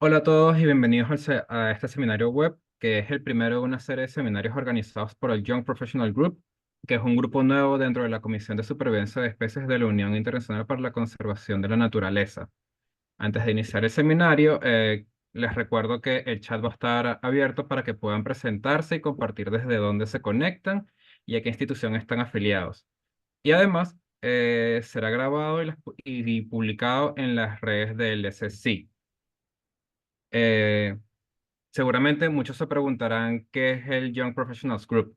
Hola a todos y bienvenidos a este seminario web, que es el primero de una serie de seminarios organizados por el Young Professional Group, que es un grupo nuevo dentro de la Comisión de Supervivencia de Especies de la Unión Internacional para la Conservación de la Naturaleza. Antes de iniciar el seminario, les recuerdo que el chat va a estar abierto para que puedan presentarse y compartir desde dónde se conectan y a qué institución están afiliados. Y además, será grabado y publicado en las redes del SCI. Eh, Seguramente muchos se preguntarán qué es el Young Professionals Group.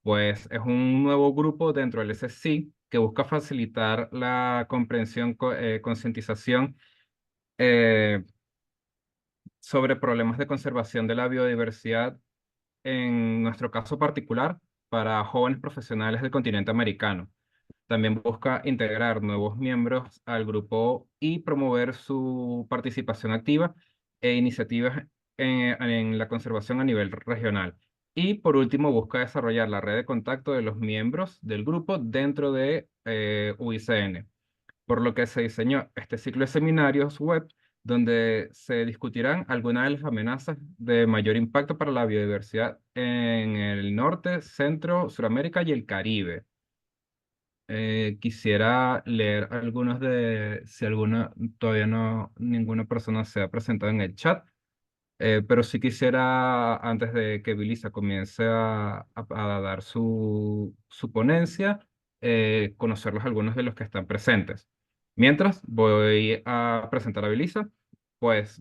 Pues es un nuevo grupo dentro del SSC que busca facilitar la comprensión, concientización eh, sobre problemas de conservación de la biodiversidad, en nuestro caso particular, para jóvenes profesionales del continente americano. También busca integrar nuevos miembros al grupo y promover su participación activa e iniciativas en la conservación a nivel regional. Y por último, busca desarrollar la red de contacto de los miembros del grupo dentro de UICN, por lo que se diseñó este ciclo de seminarios web donde se discutirán algunas de las amenazas de mayor impacto para la biodiversidad en el norte, centro, Suramérica y el Caribe. Quisiera leer algunos si alguna, todavía no, ninguna persona se ha presentado en el chat, pero sí quisiera, antes de que Belisa comience a dar su ponencia, conocerlos algunos de los que están presentes. Mientras voy a presentar a Belisa, pues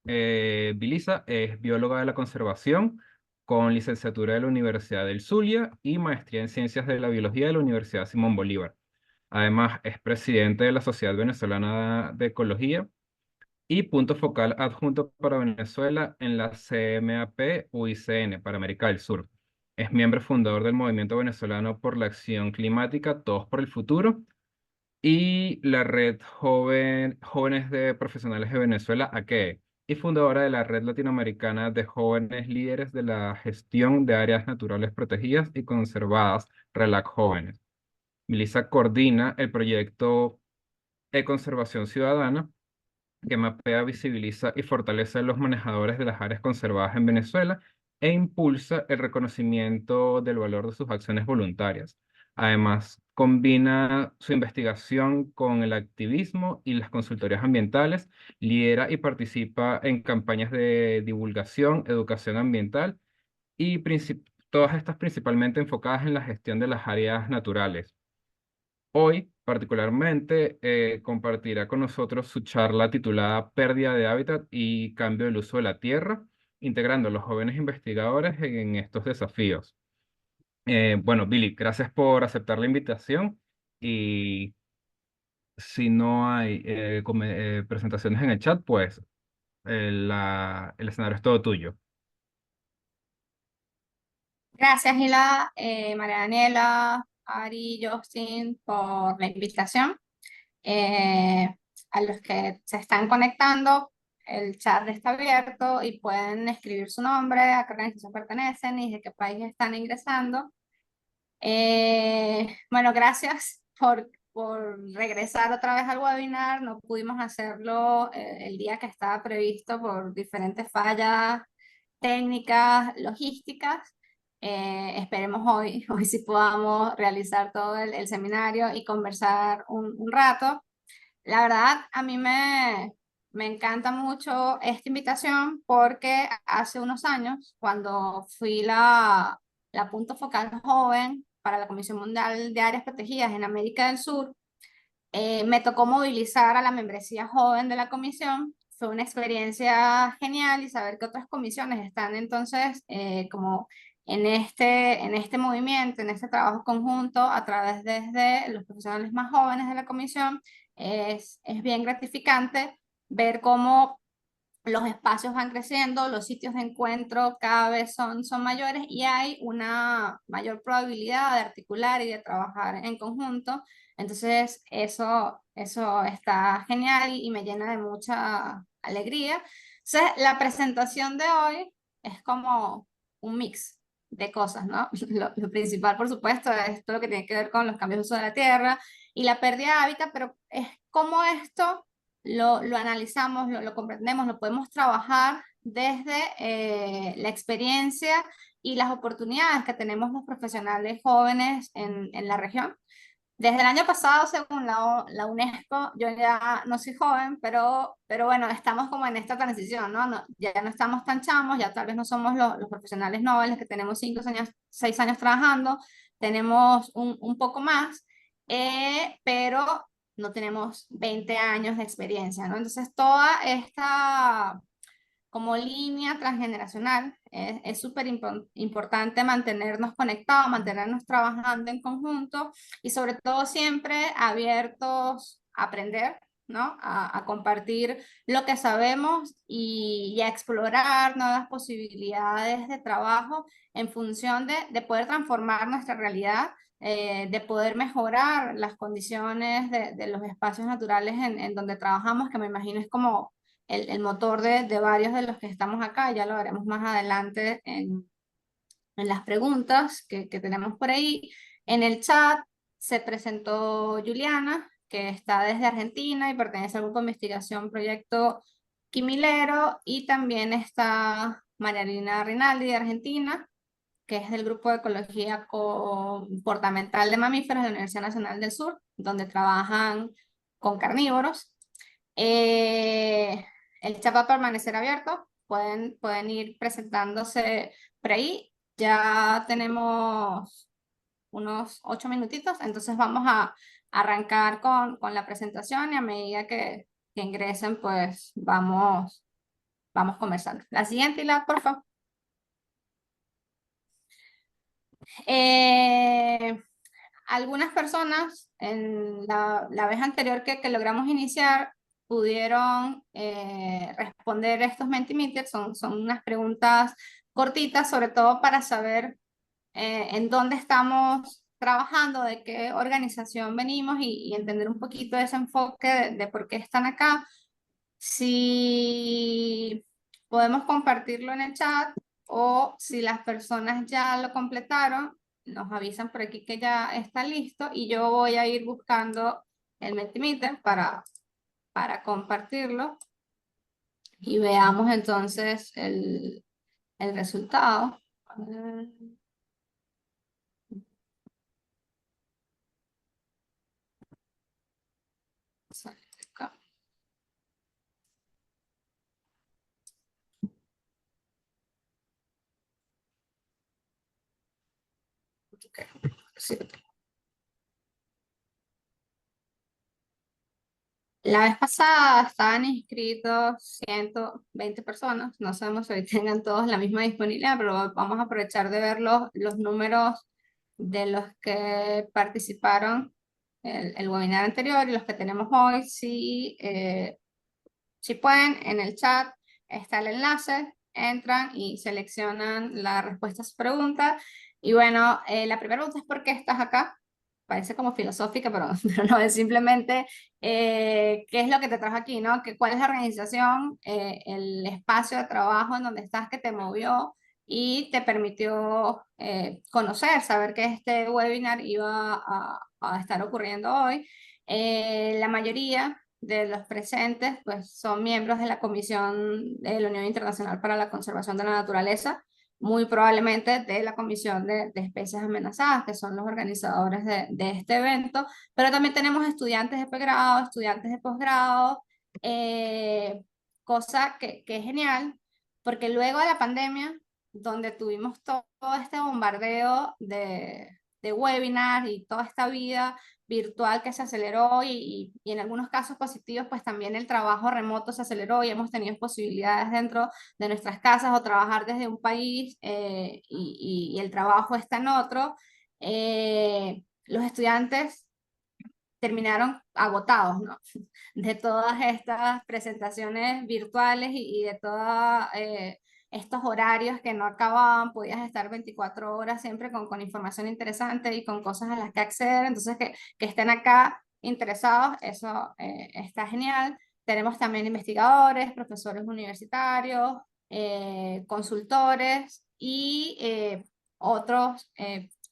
Belisa es bióloga de la conservación con licenciatura de la Universidad del Zulia y maestría en Ciencias de la Biología de la Universidad Simón Bolívar. Además, es presidente de la Sociedad Venezolana de Ecología y punto focal adjunto para Venezuela en la CMAP UICN para América del Sur. Es miembro fundador del Movimiento Venezolano por la Acción Climática Todos por el Futuro y la Red Jóvenes de Profesionales de Venezuela, AKE, y fundadora de la Red Latinoamericana de Jóvenes Líderes de la Gestión de Áreas Naturales Protegidas y Conservadas, RELAC Jóvenes. Melissa coordina el proyecto E-Conservación Ciudadana, que mapea, visibiliza y fortalece a los manejadores de las áreas conservadas en Venezuela e impulsa el reconocimiento del valor de sus acciones voluntarias. Además, combina su investigación con el activismo y las consultorías ambientales, lidera y participa en campañas de divulgación, educación ambiental y todas estas principalmente enfocadas en la gestión de las áreas naturales. Hoy, particularmente, compartirá con nosotros su charla titulada Pérdida de hábitat y cambio del uso de la tierra, integrando a los jóvenes investigadores en estos desafíos. Bueno, Billy, gracias por aceptar la invitación y si no hay presentaciones en el chat, pues el escenario es todo tuyo. Gracias, Hila, María Daniela, Ari, Justin, por la invitación. Eh, a los que se están conectando, el chat está abierto y pueden escribir su nombre, a qué organización pertenecen y de qué país están ingresando. Bueno, gracias por regresar otra vez al webinar. No pudimos hacerlo el día que estaba previsto por diferentes fallas técnicas, logísticas. Esperemos hoy sí podamos realizar todo el seminario y conversar un rato. La verdad, a mí me encanta mucho esta invitación porque hace unos años, cuando fui la punto focal joven para la Comisión Mundial de Áreas Protegidas en América del Sur, me tocó movilizar a la membresía joven de la comisión. Fue una experiencia genial y saber que otras comisiones están entonces como en este movimiento, en este trabajo conjunto a través desde los profesionales más jóvenes de la comisión. Es bien gratificante ver cómo los espacios van creciendo, los sitios de encuentro cada vez son mayores y hay una mayor probabilidad de articular y de trabajar en conjunto. Entonces, eso está genial y me llena de mucha alegría. Entonces, la presentación de hoy es como un mix de cosas, ¿no? Lo principal, por supuesto, es todo lo que tiene que ver con los cambios de uso de la tierra y la pérdida de hábitat, pero es como esto lo analizamos, lo comprendemos, lo podemos trabajar desde la experiencia y las oportunidades que tenemos los profesionales jóvenes en la región. Desde el año pasado, según la UNESCO, yo ya no soy joven, pero bueno, estamos como en esta transición, ¿no? Ya no estamos tan chamos, ya tal vez no somos los profesionales nobles que tenemos 5 años, 6 años trabajando, tenemos un poco más, pero no tenemos 20 años de experiencia, ¿no? Entonces, toda esta como línea transgeneracional, es súper importante mantenernos conectados, mantenernos trabajando en conjunto y sobre todo siempre abiertos a aprender, ¿no? A compartir lo que sabemos y a explorar nuevas posibilidades de trabajo en función de poder transformar nuestra realidad, de poder mejorar las condiciones de los espacios naturales en donde trabajamos, que me imagino es como el motor de varios de los que estamos acá. Ya lo veremos más adelante en las preguntas que tenemos por ahí. En el chat se presentó Juliana, que está desde Argentina y pertenece al grupo de investigación Proyecto Quimilero, y también está Marialina Rinaldi de Argentina, que es del grupo de ecología comportamental de mamíferos de la Universidad Nacional del Sur, donde trabajan con carnívoros. Eh, el chat va a permanecer abierto, pueden ir presentándose por ahí. Ya tenemos unos 8 minutitos, entonces vamos a arrancar con la presentación y a medida que ingresen, pues vamos conversando. La siguiente, Pilar, por favor. Eh, Algunas personas en la vez anterior que logramos iniciar pudieron responder estos Mentimeters. Son unas preguntas cortitas, sobre todo para saber en dónde estamos trabajando, de qué organización venimos y entender un poquito ese enfoque de por qué están acá. Si podemos compartirlo en el chat o si las personas ya lo completaron, nos avisan por aquí que ya está listo y yo voy a ir buscando el Mentimeter para compartirlo y veamos entonces el resultado. A ver, sale acá. Ok, sí. La vez pasada estaban inscritos 120 personas, no sabemos si hoy tengan todos la misma disponibilidad, pero vamos a aprovechar de ver los números de los que participaron el webinar anterior y los que tenemos hoy. Si pueden, en el chat está el enlace, entran y seleccionan la respuesta a su pregunta. Y bueno, la primera pregunta es ¿por qué estás acá? Parece como filosófica, pero, pero no, es simplemente qué es lo que te trajo aquí, ¿no? ¿Cuál es la organización, el espacio de trabajo en donde estás que te movió y te permitió conocer, saber que este webinar iba a estar ocurriendo hoy? La mayoría de los presentes pues son miembros de la Comisión de la Unión Internacional para la Conservación de la Naturaleza, muy probablemente de la Comisión de Especies Amenazadas, que son los organizadores de este evento, pero también tenemos estudiantes de pregrado, estudiantes de posgrado, cosa que es genial, porque luego de la pandemia, donde tuvimos todo este bombardeo de webinars y toda esta vida virtual que se aceleró y en algunos casos positivos, pues también el trabajo remoto se aceleró y hemos tenido posibilidades dentro de nuestras casas o trabajar desde un país y el trabajo está en otro. Los estudiantes terminaron agotados, ¿no? De todas estas presentaciones virtuales y de todos estos horarios que no acababan, podías estar 24 horas siempre con información interesante y con cosas a las que acceder, entonces que estén acá interesados, eso está genial. Tenemos también investigadores, profesores universitarios, consultores y otros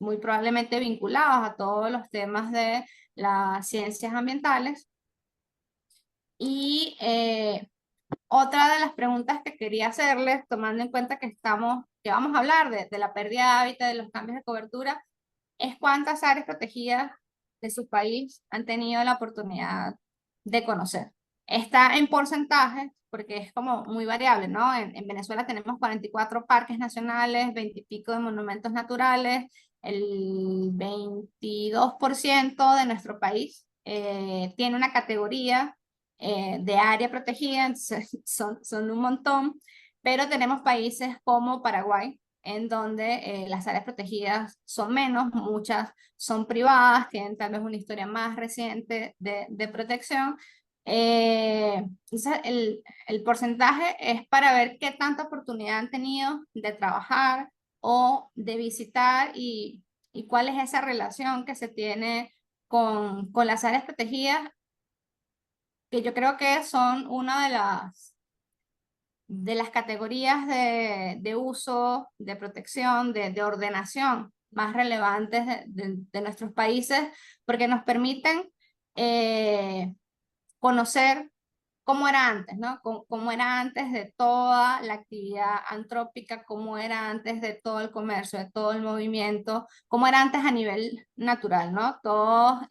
muy probablemente vinculados a todos los temas de las ciencias ambientales. Y otra de las preguntas que quería hacerles, tomando en cuenta que vamos a hablar de la pérdida de hábitat, de los cambios de cobertura, es cuántas áreas protegidas de su país han tenido la oportunidad de conocer. Está en porcentaje, porque es como muy variable, ¿no? En Venezuela tenemos 44 parques nacionales, 20 y pico de monumentos naturales, el 22% de nuestro país tiene una categoría de área protegida, entonces son un montón, pero tenemos países como Paraguay, en donde las áreas protegidas son menos, muchas son privadas, tienen tal vez una historia más reciente de protección. Entonces, el porcentaje es para ver qué tanta oportunidad han tenido de trabajar o de visitar y cuál es esa relación que se tiene con las áreas protegidas, que yo creo que son una de las categorías de uso, de protección, de ordenación más relevantes de nuestros países, porque nos permiten conocer cómo era antes, ¿no? Cómo era antes de toda la actividad antrópica, cómo era antes de todo el comercio, de todo el movimiento, cómo era antes a nivel natural, ¿no? Todas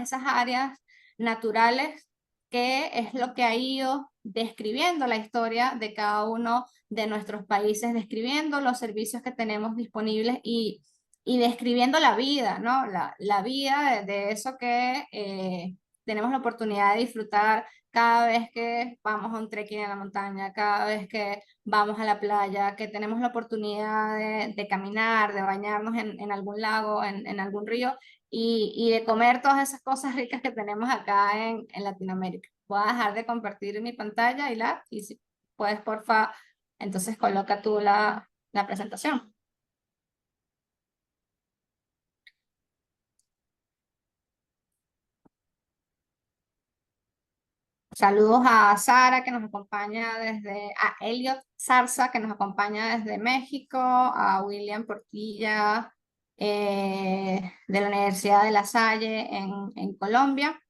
esas áreas naturales que es lo que ha ido describiendo la historia de cada uno de nuestros países, describiendo los servicios que tenemos disponibles y describiendo la vida, ¿no? La vida de eso que tenemos la oportunidad de disfrutar cada vez que vamos a un trekking en la montaña, cada vez que vamos a la playa, que tenemos la oportunidad de caminar, de bañarnos en algún lago, en algún río y de comer todas esas cosas ricas que tenemos acá en Latinoamérica. Voy a dejar de compartir mi pantalla y si puedes, porfa, entonces coloca tú la presentación. Saludos a Sara que nos acompaña a Elliot Zarza que nos acompaña desde México, a William Portilla de la Universidad de La Salle en Colombia.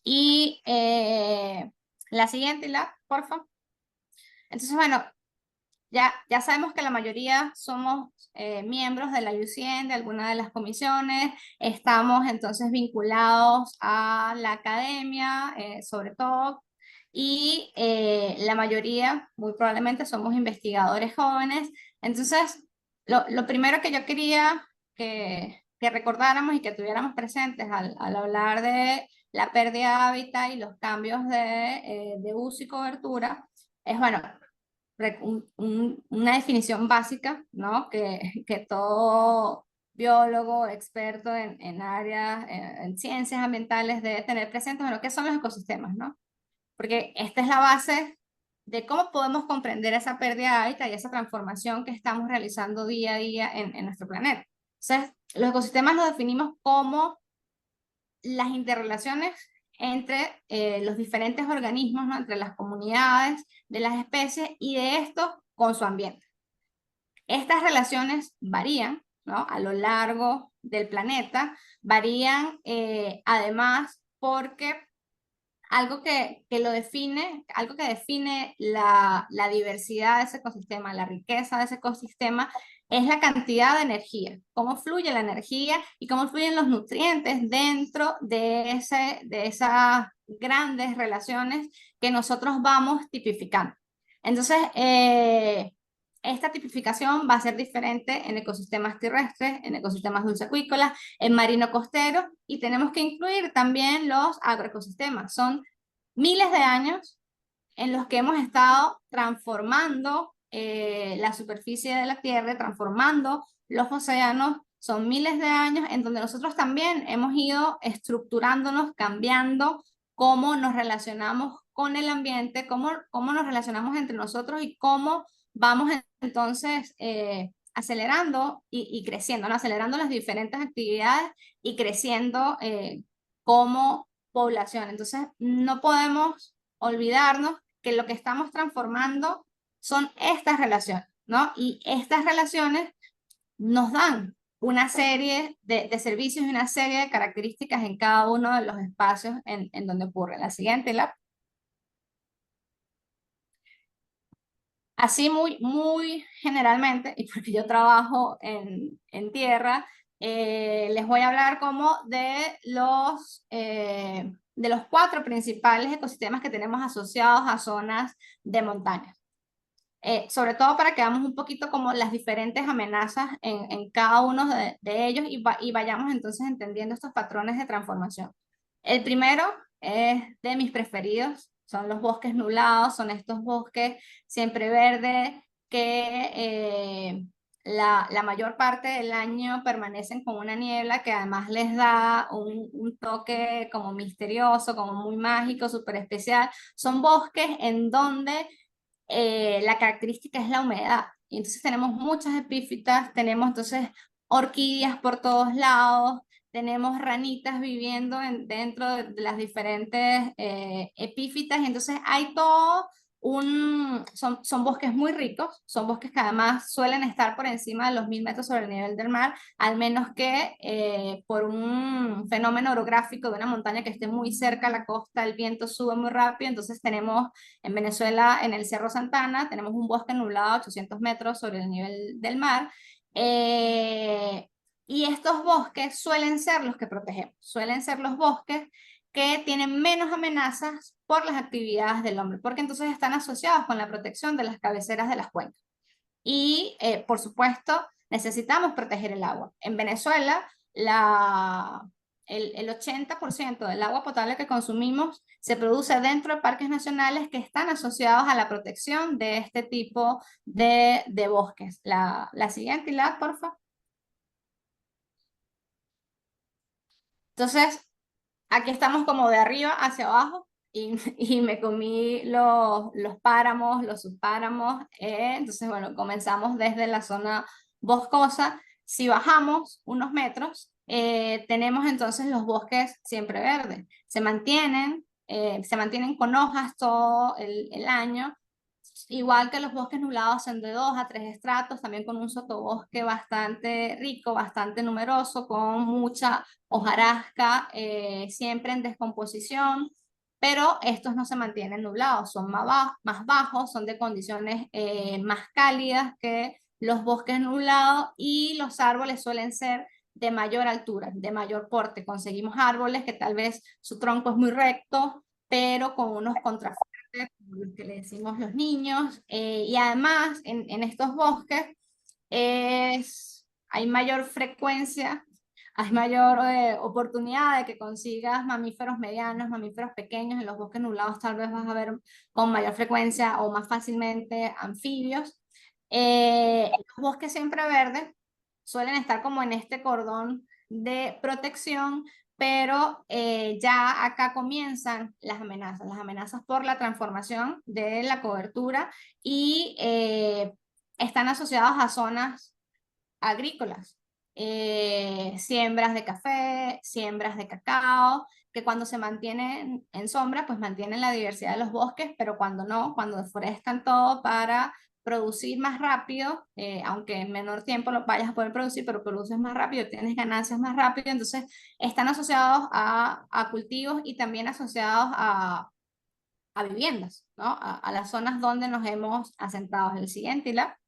Y la siguiente, por favor. Entonces, bueno, ya sabemos que la mayoría somos miembros de la UCN, de alguna de las comisiones, estamos entonces vinculados a la academia, sobre todo, y la mayoría, muy probablemente, somos investigadores jóvenes. Entonces, lo primero que yo quería que recordáramos y que tuviéramos presentes al hablar de la pérdida de hábitat y los cambios de uso y cobertura, es, bueno, una definición básica, ¿no? Que todo biólogo, experto en áreas, en ciencias ambientales debe tener presente, bueno, ¿qué son los ecosistemas, no? Porque esta es la base de cómo podemos comprender esa pérdida de hábitat y esa transformación que estamos realizando día a día en nuestro planeta. Entonces, los ecosistemas los definimos como las interrelaciones entre los diferentes organismos, ¿no? Entre las comunidades de las especies y de estos con su ambiente. Estas relaciones varían, ¿no? A lo largo del planeta, varían además porque algo que define la diversidad de ese ecosistema, la riqueza de ese ecosistema, es la cantidad de energía, cómo fluye la energía y cómo fluyen los nutrientes dentro de esas grandes relaciones que nosotros vamos tipificando. Entonces, esta tipificación va a ser diferente en ecosistemas terrestres, en ecosistemas dulceacuícolas, en marino costero, y tenemos que incluir también los agroecosistemas. Son miles de años en los que hemos estado transformando la superficie de la Tierra, transformando los océanos. Son miles de años en donde nosotros también hemos ido estructurándonos, cambiando cómo nos relacionamos con el ambiente, cómo nos relacionamos entre nosotros y cómo vamos entonces acelerando y creciendo, ¿no? Acelerando las diferentes actividades y creciendo como población. Entonces, no podemos olvidarnos que lo que estamos transformando son estas relaciones, ¿no? Y estas relaciones nos dan una serie de servicios y una serie de características en cada uno de los espacios en donde ocurre. La siguiente, así muy generalmente, y porque yo trabajo en tierra, les voy a hablar como de los 4 principales ecosistemas que tenemos asociados a zonas de montaña. Sobre todo para que veamos un poquito como las diferentes amenazas en cada uno de ellos y vayamos entonces entendiendo estos patrones de transformación. El primero es de mis preferidos, son los bosques nublados, son estos bosques siempre verdes que la mayor parte del año permanecen con una niebla que además les da un toque como misterioso, como muy mágico, súper especial. Son bosques en donde la característica es la humedad. Y entonces tenemos muchas epífitas, tenemos entonces orquídeas por todos lados, tenemos ranitas viviendo dentro de las diferentes epífitas, y entonces hay todo son bosques muy ricos, son bosques que además suelen estar por encima de los 1000 metros sobre el nivel del mar, al menos que por un fenómeno orográfico de una montaña que esté muy cerca a la costa, el viento sube muy rápido, entonces tenemos en Venezuela, en el Cerro Santana, tenemos un bosque nublado a 800 metros sobre el nivel del mar. Y estos bosques suelen ser los que protegemos, suelen ser los bosques que tienen menos amenazas por las actividades del hombre, porque entonces están asociados con la protección de las cabeceras de las cuencas. Y, por supuesto, necesitamos proteger el agua. En Venezuela, el 80% del agua potable que consumimos se produce dentro de parques nacionales que están asociados a la protección de este tipo de bosques. La siguiente, por favor. Entonces, aquí estamos como de arriba hacia abajo y me comí los páramos, los subpáramos. Entonces, bueno, comenzamos desde la zona boscosa. Si bajamos unos metros, tenemos entonces los bosques siempre verdes. Se mantienen con hojas todo el año. Igual que los bosques nublados son de 2 a 3 estratos, también con un sotobosque bastante rico, bastante numeroso, con mucha hojarasca, siempre en descomposición, pero estos no se mantienen nublados, son más bajos, son de condiciones más cálidas que los bosques nublados, y los árboles suelen ser de mayor altura, de mayor porte. Conseguimos árboles que tal vez su tronco es muy recto, pero con unos contrafuertes, como los que le decimos los niños, y además en estos bosques hay mayor frecuencia, hay mayor oportunidad de que consigas mamíferos medianos, mamíferos pequeños. En los bosques nublados tal vez vas a ver con mayor frecuencia o más fácilmente anfibios. Los bosques siempre verdes suelen estar como en este cordón de protección, pero ya acá comienzan las amenazas por la transformación de la cobertura, y están asociados a zonas agrícolas, siembras de café, siembras de cacao, que cuando se mantienen en sombra, pues mantienen la diversidad de los bosques, pero cuando no, cuando deforestan todo para producir más rápido, aunque en menor tiempo lo vayas a poder producir, pero produces más rápido, tienes ganancias más rápido, entonces están asociados a cultivos y también asociados a viviendas, ¿no? A las zonas donde nos hemos asentado. El siguiente, Ila.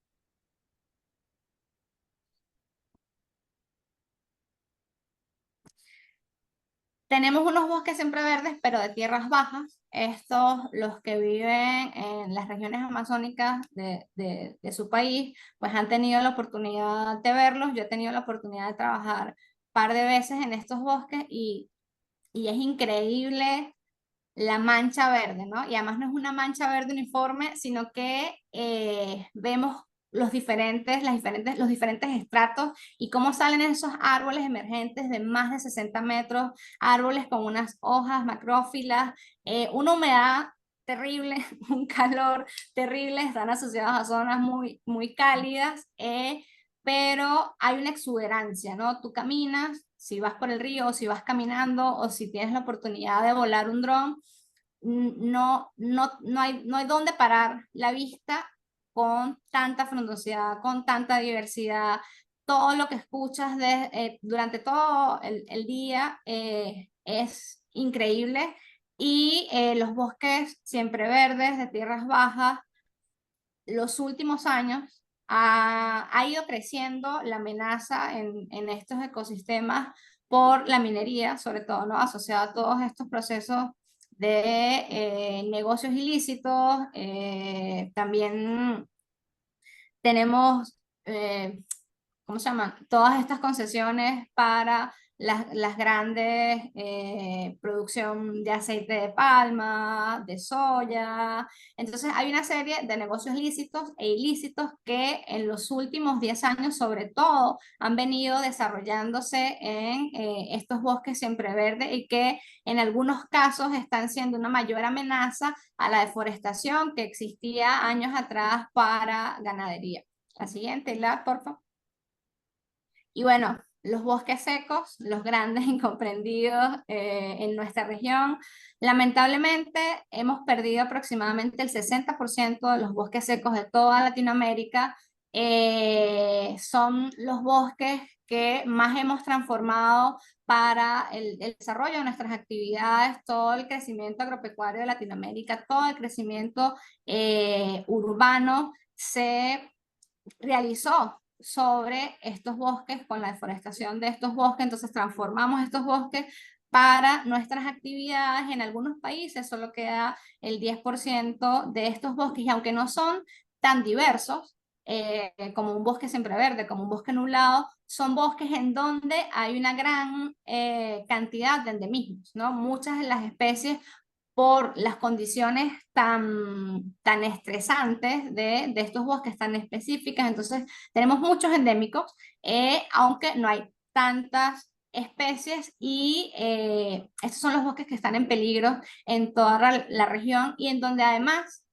Tenemos unos bosques siempre verdes, pero de tierras bajas. Estos, los que viven en las regiones amazónicas de su país, pues han tenido la oportunidad de verlos. Yo he tenido la oportunidad de trabajar un par de veces en estos bosques, y es increíble la mancha verde, ¿no? Y además no es una mancha verde uniforme, sino que vemos los diferentes estratos y cómo salen esos árboles emergentes de más de 60 metros, árboles con unas hojas macrófilas, una humedad terrible, un calor terrible, están asociados a zonas muy cálidas, pero hay una exuberancia, ¿no? Tú caminas, si vas por el río, o si vas caminando, o si tienes la oportunidad de volar un dron, no hay dónde parar la vista con tanta frondosidad, con tanta diversidad. todo lo que escuchas durante todo el día es increíble. Y los bosques siempre verdes de tierras bajas, los últimos años ha ido creciendo la amenaza en estos ecosistemas por la minería, sobre todo, ¿no? Asociada a todos estos procesos de negocios ilícitos. También tenemos, ¿cómo se llaman? Todas estas concesiones para las grandes producción de aceite de palma, de soya. Entonces hay una serie de negocios lícitos e ilícitos que en los últimos 10 años sobre todo han venido desarrollándose en estos bosques siempre verdes y que en algunos casos están siendo una mayor amenaza a la deforestación que existía años atrás para ganadería. La siguiente, por favor. Y bueno, los bosques secos, los grandes incomprendidos en nuestra región. Lamentablemente hemos perdido aproximadamente el 60% de los bosques secos de toda Latinoamérica. Son los bosques que más hemos transformado para el desarrollo de nuestras actividades, todo el crecimiento agropecuario de Latinoamérica, todo el crecimiento urbano se realizó sobre estos bosques con la deforestación de estos bosques. Entonces transformamos estos bosques para nuestras actividades. En algunos países solo queda el 10% de estos bosques y aunque no son tan diversos como un bosque sempreverde, como un bosque nublado, son bosques en donde hay una gran cantidad de endemismos, ¿no? Muchas de las especies por las condiciones tan estresantes de estos bosques tan específicas. Entonces, tenemos muchos endémicos, aunque no hay tantas especies y estos son los bosques que están en peligro en toda la región y en donde además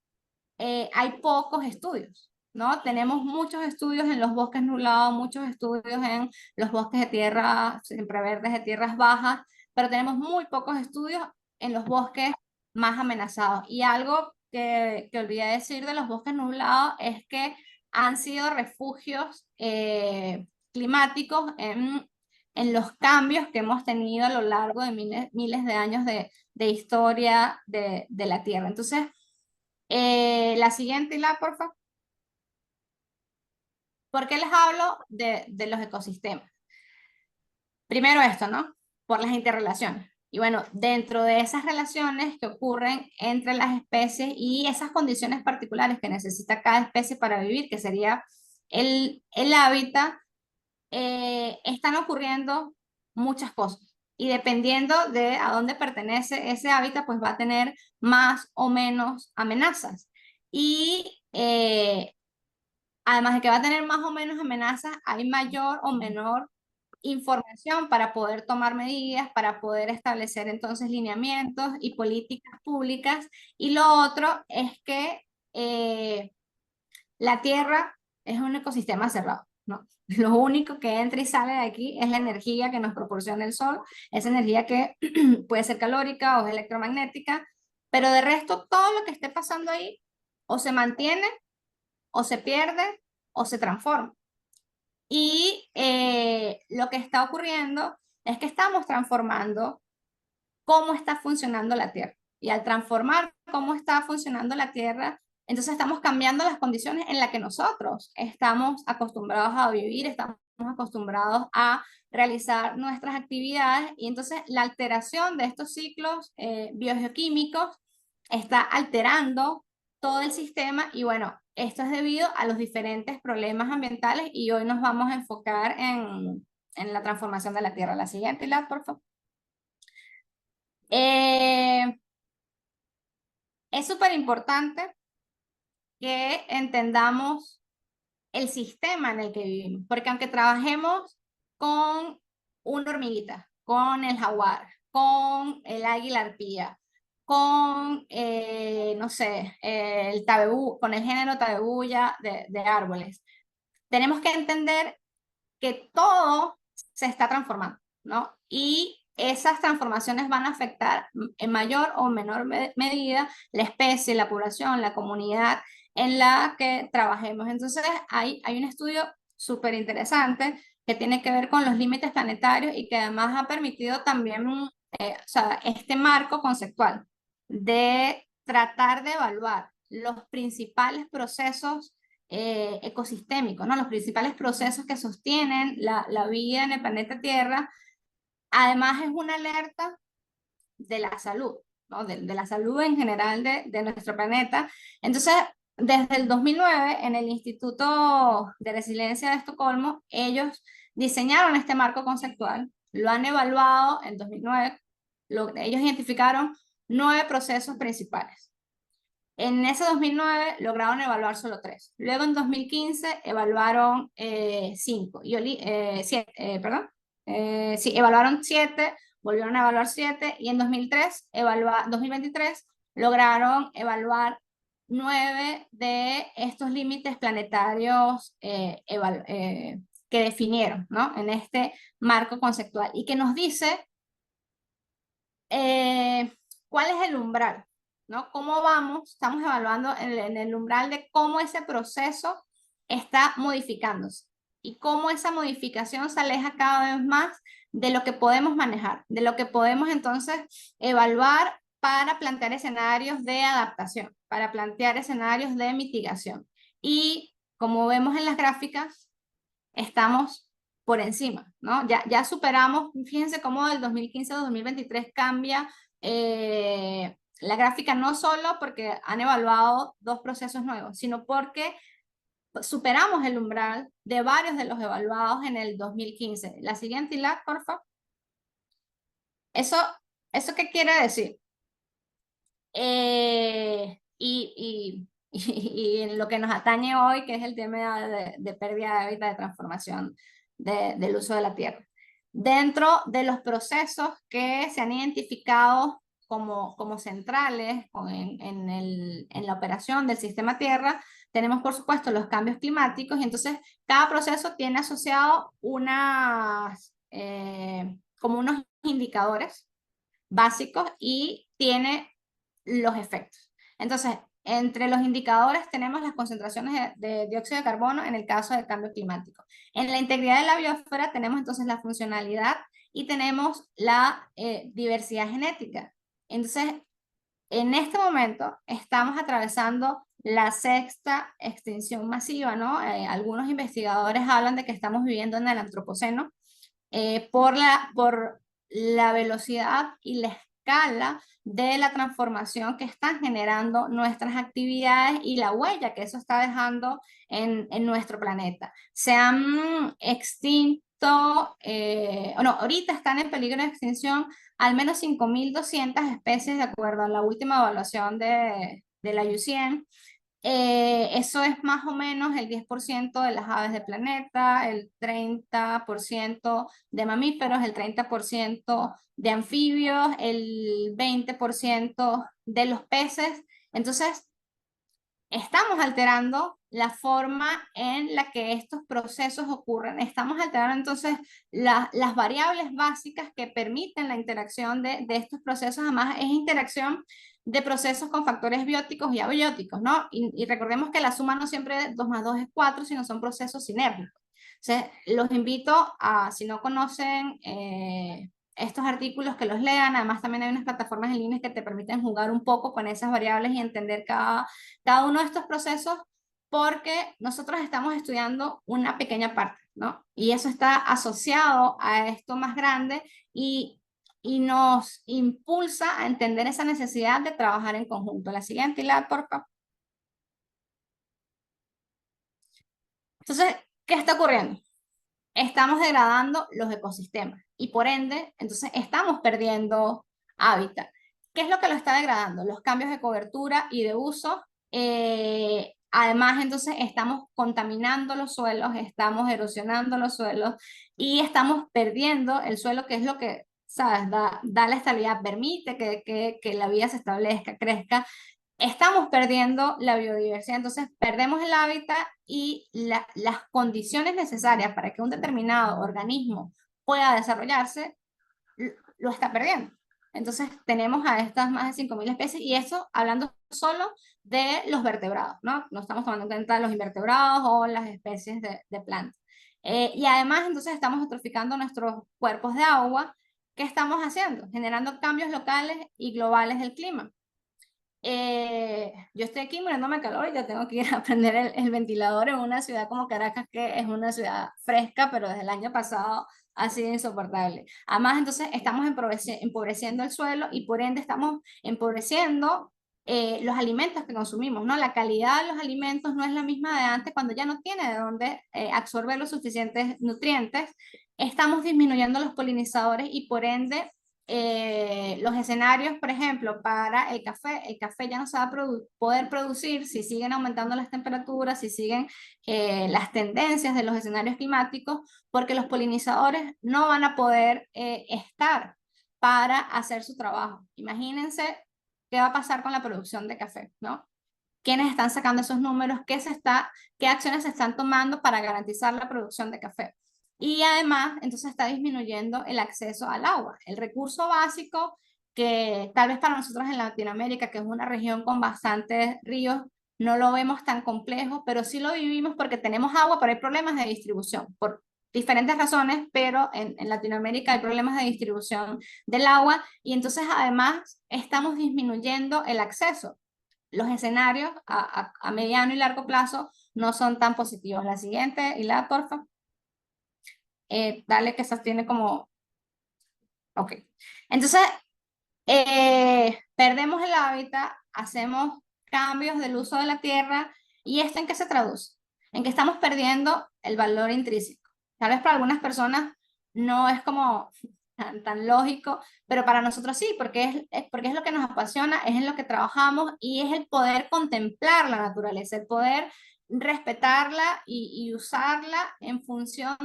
hay pocos estudios, ¿no? Tenemos muchos estudios en los bosques nublados, muchos estudios en los bosques de tierra, siempre verdes de tierras bajas, pero tenemos muy pocos estudios en los bosques más amenazados. Y algo que olvidé decir de los bosques nublados es que han sido refugios climáticos en los cambios que hemos tenido a lo largo de miles de años de historia de la Tierra. Entonces, la siguiente, por favor. ¿Por qué les hablo de los ecosistemas? Primero esto, ¿no? Por las interrelaciones. Y bueno, dentro de esas relaciones que ocurren entre las especies y esas condiciones particulares que necesita cada especie para vivir, que sería el hábitat, están ocurriendo muchas cosas. Y dependiendo de a dónde pertenece ese hábitat, pues va a tener más o menos amenazas. Y además de que va a tener más o menos amenazas, hay mayor o menor información para poder tomar medidas, para poder establecer entonces lineamientos y políticas públicas. Y lo otro es que la Tierra es un ecosistema cerrado, ¿no? Lo único que entra y sale de aquí es la energía que nos proporciona el Sol, esa energía que puede ser calórica o es electromagnética, pero de resto todo lo que esté pasando ahí o se mantiene o se pierde o se transforma. Y lo que está ocurriendo es que estamos transformando cómo está funcionando la Tierra. Y al transformar cómo está funcionando la Tierra, entonces estamos cambiando las condiciones en las que nosotros estamos acostumbrados a vivir, estamos acostumbrados a realizar nuestras actividades y entonces la alteración de estos ciclos biogeoquímicos está alterando todo el sistema y bueno, esto es debido a los diferentes problemas ambientales y hoy nos vamos a enfocar en la transformación de la Tierra. La siguiente, por favor. Es súper importante que entendamos el sistema en el que vivimos, porque aunque trabajemos con una hormiguita, con el jaguar, con el águila arpía, con, no sé, el tabebú, con el género tabebuya de árboles, tenemos que entender que todo se está transformando, ¿no? Y esas transformaciones van a afectar en mayor o menor medida la especie, la población, la comunidad en la que trabajemos. Entonces, hay un estudio súper interesante que tiene que ver con los límites planetarios y que además ha permitido también o sea, este marco conceptual de tratar de evaluar los principales procesos ecosistémicos, ¿no? Los principales procesos que sostienen la vida en el planeta Tierra. Además es una alerta de la salud, ¿no? De la salud en general de nuestro planeta. Entonces, desde el 2009, en el Instituto de Resiliencia de Estocolmo, ellos diseñaron este marco conceptual, lo han evaluado en 2009, ellos identificaron 9 procesos principales. En ese 2009 lograron evaluar solo 3. Luego en 2015 evaluaron 5, perdón, sí, evaluaron 7, volvieron a evaluar 7 y en 2023 lograron evaluar 9 de estos límites planetarios que definieron, ¿no? En este marco conceptual y que nos dice eh, cuál es el umbral, ¿no? ¿Cómo vamos? Estamos evaluando en el umbral de cómo ese proceso está modificándose y cómo esa modificación se aleja cada vez más de lo que podemos manejar, de lo que podemos entonces evaluar para plantear escenarios de adaptación, para plantear escenarios de mitigación. Y como vemos en las gráficas, estamos por encima, ¿no? Ya superamos, fíjense cómo del 2015 a 2023 cambia la gráfica, no solo porque han evaluado 2 procesos nuevos, sino porque superamos el umbral de varios de los evaluados en el 2015. La siguiente, Ilat, por favor. Eso, ¿Eso qué quiere decir? Y en lo que nos atañe hoy, que es el tema de pérdida de hábitat, de transformación del uso de la tierra. Dentro de los procesos que se han identificado como centrales en la operación del sistema Tierra, tenemos por supuesto los cambios climáticos y entonces cada proceso tiene asociado como unos indicadores básicos y tiene los efectos. Entonces, entre los indicadores tenemos las concentraciones de dióxido de carbono en el caso del cambio climático. En la integridad de la biosfera tenemos entonces la funcionalidad y tenemos la diversidad genética. Entonces, en este momento estamos atravesando la 6ª extinción masiva, ¿no? Algunos investigadores hablan de que estamos viviendo en el antropoceno por la velocidad y la escala de la transformación que están generando nuestras actividades y la huella que eso está dejando en nuestro planeta. Se han extinto, o no, ahorita están en peligro de extinción al menos 5.200 especies de acuerdo a la última evaluación de la IUCN. Eso es más o menos el 10% de las aves del planeta, el 30% de mamíferos, el 30% de anfibios, el 20% de los peces. Entonces, estamos alterando la forma en la que estos procesos ocurren. Estamos alterando entonces las variables básicas que permiten la interacción de estos procesos. Además, es interacción de procesos con factores bióticos y abióticos, ¿no? Y recordemos que la suma no siempre 2 más 2 es 4, sino son procesos sinérgicos. Entonces, los invito a, si no conocen estos artículos, que los lean. Además, también hay unas plataformas en línea que te permiten jugar un poco con esas variables y entender cada uno de estos procesos, porque nosotros estamos estudiando una pequeña parte, ¿no? Y eso está asociado a esto más grande y nos impulsa a entender esa necesidad de trabajar en conjunto. La siguiente, por favor. Entonces, ¿qué está ocurriendo? Estamos degradando los ecosistemas y por ende, entonces estamos perdiendo hábitat. ¿Qué es lo que lo está degradando? Los cambios de cobertura y de uso. Además, entonces estamos contaminando los suelos, estamos erosionando los suelos y estamos perdiendo el suelo, que es lo que, ¿sabes? Da la estabilidad, permite que la vida se establezca, crezca. Estamos perdiendo la biodiversidad, entonces perdemos el hábitat y las condiciones necesarias para que un determinado organismo pueda desarrollarse lo está perdiendo. Entonces tenemos a estas más de 5.000 especies y eso hablando solo de los vertebrados, ¿no? No estamos tomando en cuenta los invertebrados o las especies de plantas. Y además, entonces, estamos eutroficando nuestros cuerpos de agua. ¿Qué estamos haciendo? Generando cambios locales y globales del clima. Yo estoy aquí muriéndome de calor y ya tengo que ir a prender el ventilador en una ciudad como Caracas, que es una ciudad fresca, pero desde el año pasado ha sido insoportable. Además, entonces estamos empobreciendo el suelo y por ende estamos empobreciendo los alimentos que consumimos, ¿no? La calidad de los alimentos no es la misma de antes cuando ya no tiene de dónde absorber los suficientes nutrientes. Estamos disminuyendo los polinizadores y por ende los escenarios, por ejemplo, para el café ya no se va a poder producir si siguen aumentando las temperaturas, si siguen las tendencias de los escenarios climáticos, porque los polinizadores no van a poder estar para hacer su trabajo. Imagínense qué va a pasar con la producción de café, ¿no? ¿Quiénes están sacando esos números? ¿Qué acciones se están tomando para garantizar la producción de café? Y además, entonces está disminuyendo el acceso al agua, el recurso básico que tal vez para nosotros en Latinoamérica, que es una región con bastantes ríos, no lo vemos tan complejo, pero sí lo vivimos porque tenemos agua, pero hay problemas de distribución por diferentes razones, pero en Latinoamérica hay problemas de distribución del agua y entonces además estamos disminuyendo el acceso. Los escenarios a mediano y largo plazo no son tan positivos. La siguiente, y la porfa. Dale que esa tiene como... Ok. Entonces, perdemos el hábitat, hacemos cambios del uso de la tierra, ¿y esto en qué se traduce? En que estamos perdiendo el valor intrínseco. Tal vez para algunas personas no es como tan lógico, pero para nosotros sí, porque es lo que nos apasiona, es en lo que trabajamos y es el poder contemplar la naturaleza, el poder respetarla y usarla en función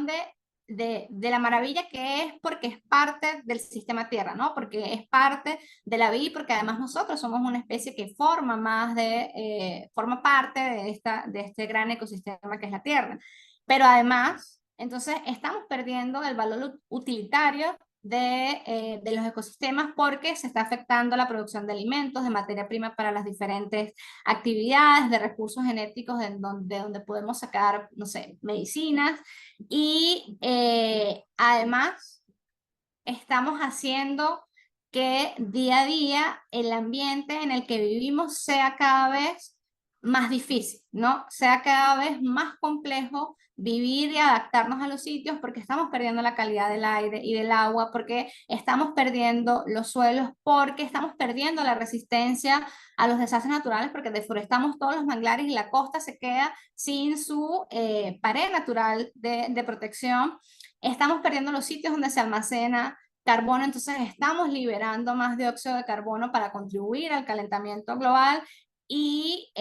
de la maravilla que es porque es parte del sistema Tierra, ¿no? Porque es parte de la vida y porque además nosotros somos una especie que forma parte de este gran ecosistema que es la Tierra. Pero además, entonces estamos perdiendo el valor utilitario de los ecosistemas porque se está afectando la producción de alimentos, de materia prima para las diferentes actividades, de recursos genéticos de donde podemos sacar, no sé, medicinas y además estamos haciendo que día a día el ambiente en el que vivimos sea cada vez más difícil, ¿no? Sea cada vez más complejo vivir y adaptarnos a los sitios porque estamos perdiendo la calidad del aire y del agua, porque estamos perdiendo los suelos, porque estamos perdiendo la resistencia a los desastres naturales, porque deforestamos todos los manglares y la costa se queda sin su pared natural de protección. Estamos perdiendo los sitios donde se almacena carbono, entonces estamos liberando más dióxido de carbono para contribuir al calentamiento global y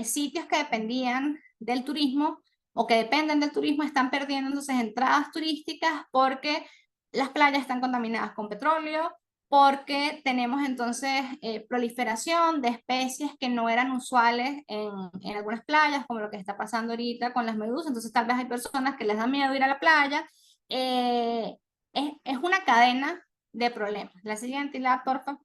sitios que dependían del turismo o que dependen del turismo están perdiendo entonces entradas turísticas porque las playas están contaminadas con petróleo, porque tenemos entonces proliferación de especies que no eran usuales en algunas playas, como lo que está pasando ahorita con las medusas, entonces tal vez hay personas que les da miedo ir a la playa. Es una cadena de problemas. La siguiente, la porfa.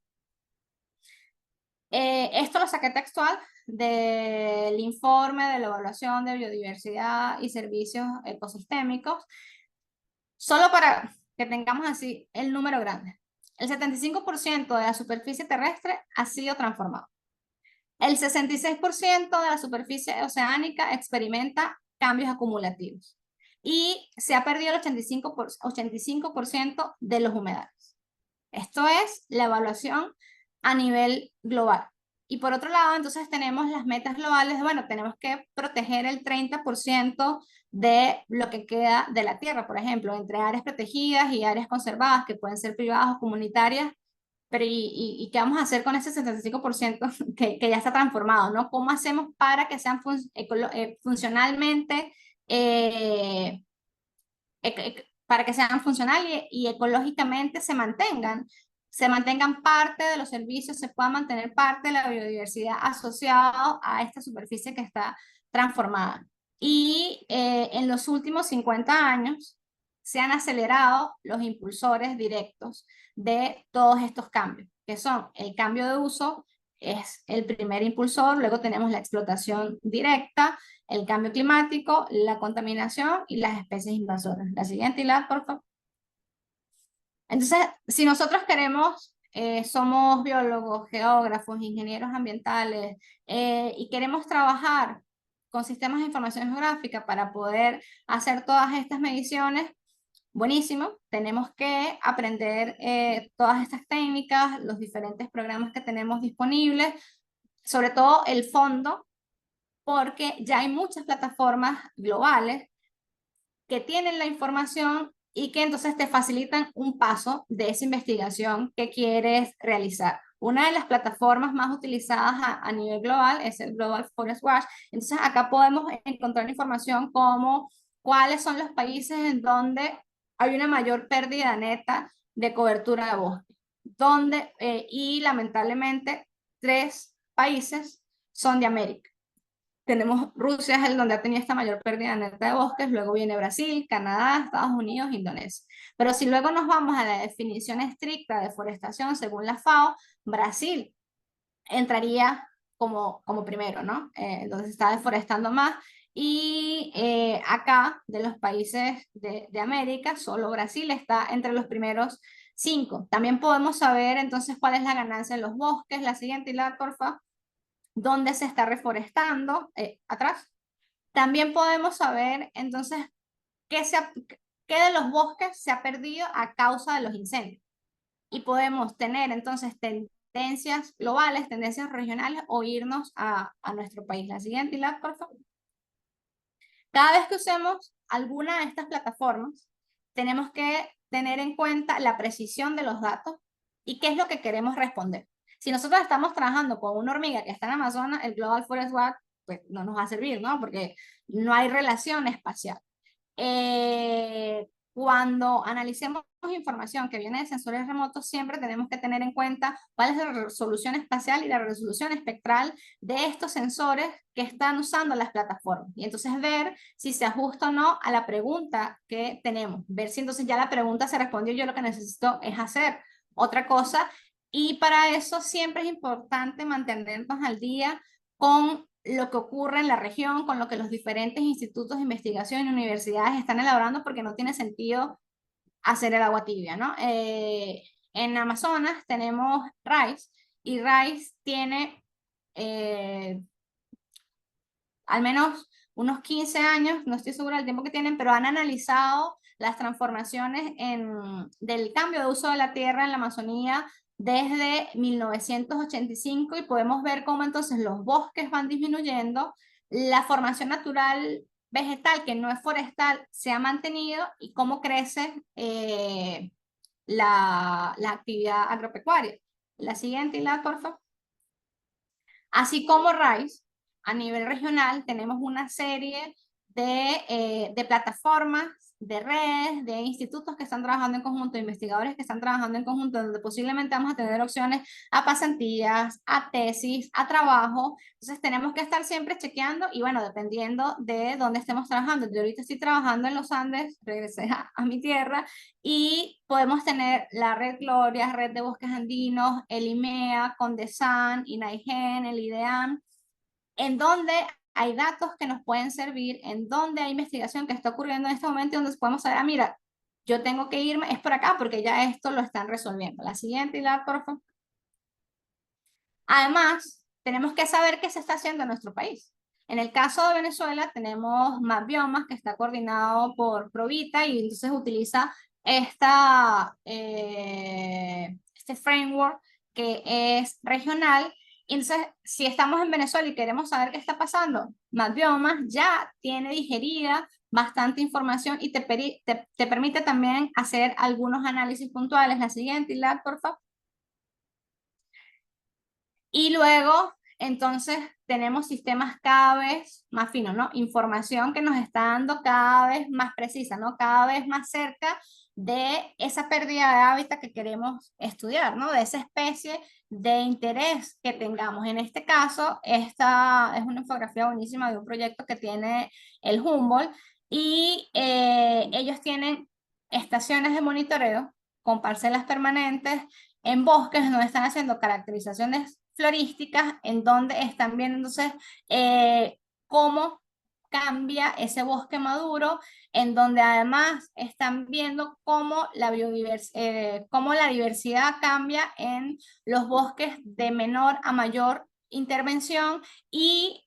Esto lo saqué textual del informe de la evaluación de biodiversidad y servicios ecosistémicos, solo para que tengamos así el número grande. El 75% de la superficie terrestre ha sido transformado. El 66% de la superficie oceánica experimenta cambios acumulativos. Y se ha perdido el 85% de los humedales. Esto es la evaluación a nivel global. Y por otro lado, entonces tenemos las metas globales. Bueno, tenemos que proteger el 30% de lo que queda de la tierra, por ejemplo, entre áreas protegidas y áreas conservadas, que pueden ser privadas o comunitarias. Pero ¿y qué vamos a hacer con ese 75% que ya está transformado, ¿no? ¿Cómo hacemos para que sean funcionalmente eh, para que sean funcionales y ecológicamente se mantengan parte de los servicios, se pueda mantener parte de la biodiversidad asociado a esta superficie que está transformada? Y en los últimos 50 años se han acelerado los impulsores directos de todos estos cambios, que son el cambio de uso es el primer impulsor, luego tenemos la explotación directa, el cambio climático, la contaminación y las especies invasoras. La siguiente, Hilar, por favor. Entonces, si nosotros queremos, somos biólogos, geógrafos, ingenieros ambientales, y queremos trabajar con sistemas de información geográfica para poder hacer todas estas mediciones, buenísimo, tenemos que aprender todas estas técnicas, los diferentes programas que tenemos disponibles, sobre todo el fondo, porque ya hay muchas plataformas globales que tienen la información y que entonces te facilitan un paso de esa investigación que quieres realizar. Una de las plataformas más utilizadas a nivel global es el Global Forest Watch. Entonces acá podemos encontrar información como cuáles son los países en donde hay una mayor pérdida neta de cobertura de bosque. Donde, y lamentablemente 3 países son de América. Tenemos Rusia, es el donde ha tenido esta mayor pérdida neta de bosques, luego viene Brasil, Canadá, Estados Unidos, Indonesia. Pero si luego nos vamos a la definición estricta de deforestación según la FAO, Brasil entraría como primero, ¿no? Donde se está deforestando más. Y acá, de los países de América, solo Brasil está entre los primeros 5. También podemos saber entonces cuál es la ganancia en los bosques. La siguiente, Hilar, porfa. Dónde se está reforestando, atrás. También podemos saber entonces qué de los bosques se ha perdido a causa de los incendios. Y podemos tener entonces tendencias globales, tendencias regionales o irnos a nuestro país. La siguiente, Pilar, por favor. Cada vez que usemos alguna de estas plataformas, tenemos que tener en cuenta la precisión de los datos y qué es lo que queremos responder. Si nosotros estamos trabajando con una hormiga que está en Amazonas, el Global Forest Watch pues no nos va a servir, ¿no? Porque no hay relación espacial. Cuando analicemos información que viene de sensores remotos, siempre tenemos que tener en cuenta cuál es la resolución espacial y la resolución espectral de estos sensores que están usando las plataformas. Y entonces ver si se ajusta o no a la pregunta que tenemos. Ver si entonces ya la pregunta se respondió, yo lo que necesito es hacer otra cosa. Y para eso siempre es importante mantenernos al día con lo que ocurre en la región, con lo que los diferentes institutos de investigación y universidades están elaborando, porque no tiene sentido hacer el agua tibia, ¿no? En Amazonas tenemos RICE, y RICE tiene al menos unos 15 años, no estoy segura del tiempo que tienen, pero han analizado las transformaciones del cambio de uso de la tierra en la Amazonía desde 1985, y podemos ver cómo entonces los bosques van disminuyendo, la formación natural vegetal que no es forestal se ha mantenido y cómo crece la actividad agropecuaria. La siguiente, por favor. Así como RISE, a nivel regional tenemos una serie de plataformas, de redes, de institutos que están trabajando en conjunto, de investigadores que están trabajando en conjunto, donde posiblemente vamos a tener opciones a pasantías, a tesis, a trabajo. Entonces tenemos que estar siempre chequeando y bueno, dependiendo de dónde estemos trabajando. Yo ahorita estoy trabajando en los Andes, regresé a mi tierra, y podemos tener la Red Gloria, Red de Bosques Andinos, el IMEA, CONDESAN, INAIGEN, el IDEAM, en donde hay datos que nos pueden servir, en donde hay investigación que está ocurriendo en este momento, y donde podemos saber, mira, yo tengo que irme, es por acá, porque ya esto lo están resolviendo. La siguiente, Hilar, por favor. Además, tenemos que saber qué se está haciendo en nuestro país. En el caso de Venezuela, tenemos MapBiomas, que está coordinado por Provita, y entonces utiliza este framework que es regional. Entonces, si estamos en Venezuela y queremos saber qué está pasando, MapBiomas ya tiene digerida bastante información y te permite también hacer algunos análisis puntuales. La siguiente, Hilar, por favor. Y luego, entonces, tenemos sistemas cada vez más finos, ¿no? Información que nos está dando cada vez más precisa, ¿no? Cada vez más cerca de esa pérdida de hábitat que queremos estudiar, ¿no? De esa especie de interés que tengamos. En este caso, esta es una infografía buenísima de un proyecto que tiene el Humboldt, y ellos tienen estaciones de monitoreo con parcelas permanentes en bosques donde están haciendo caracterizaciones florísticas en donde están viendo entonces cómo cambia ese bosque maduro, en donde además están viendo cómo la diversidad cambia en los bosques de menor a mayor intervención y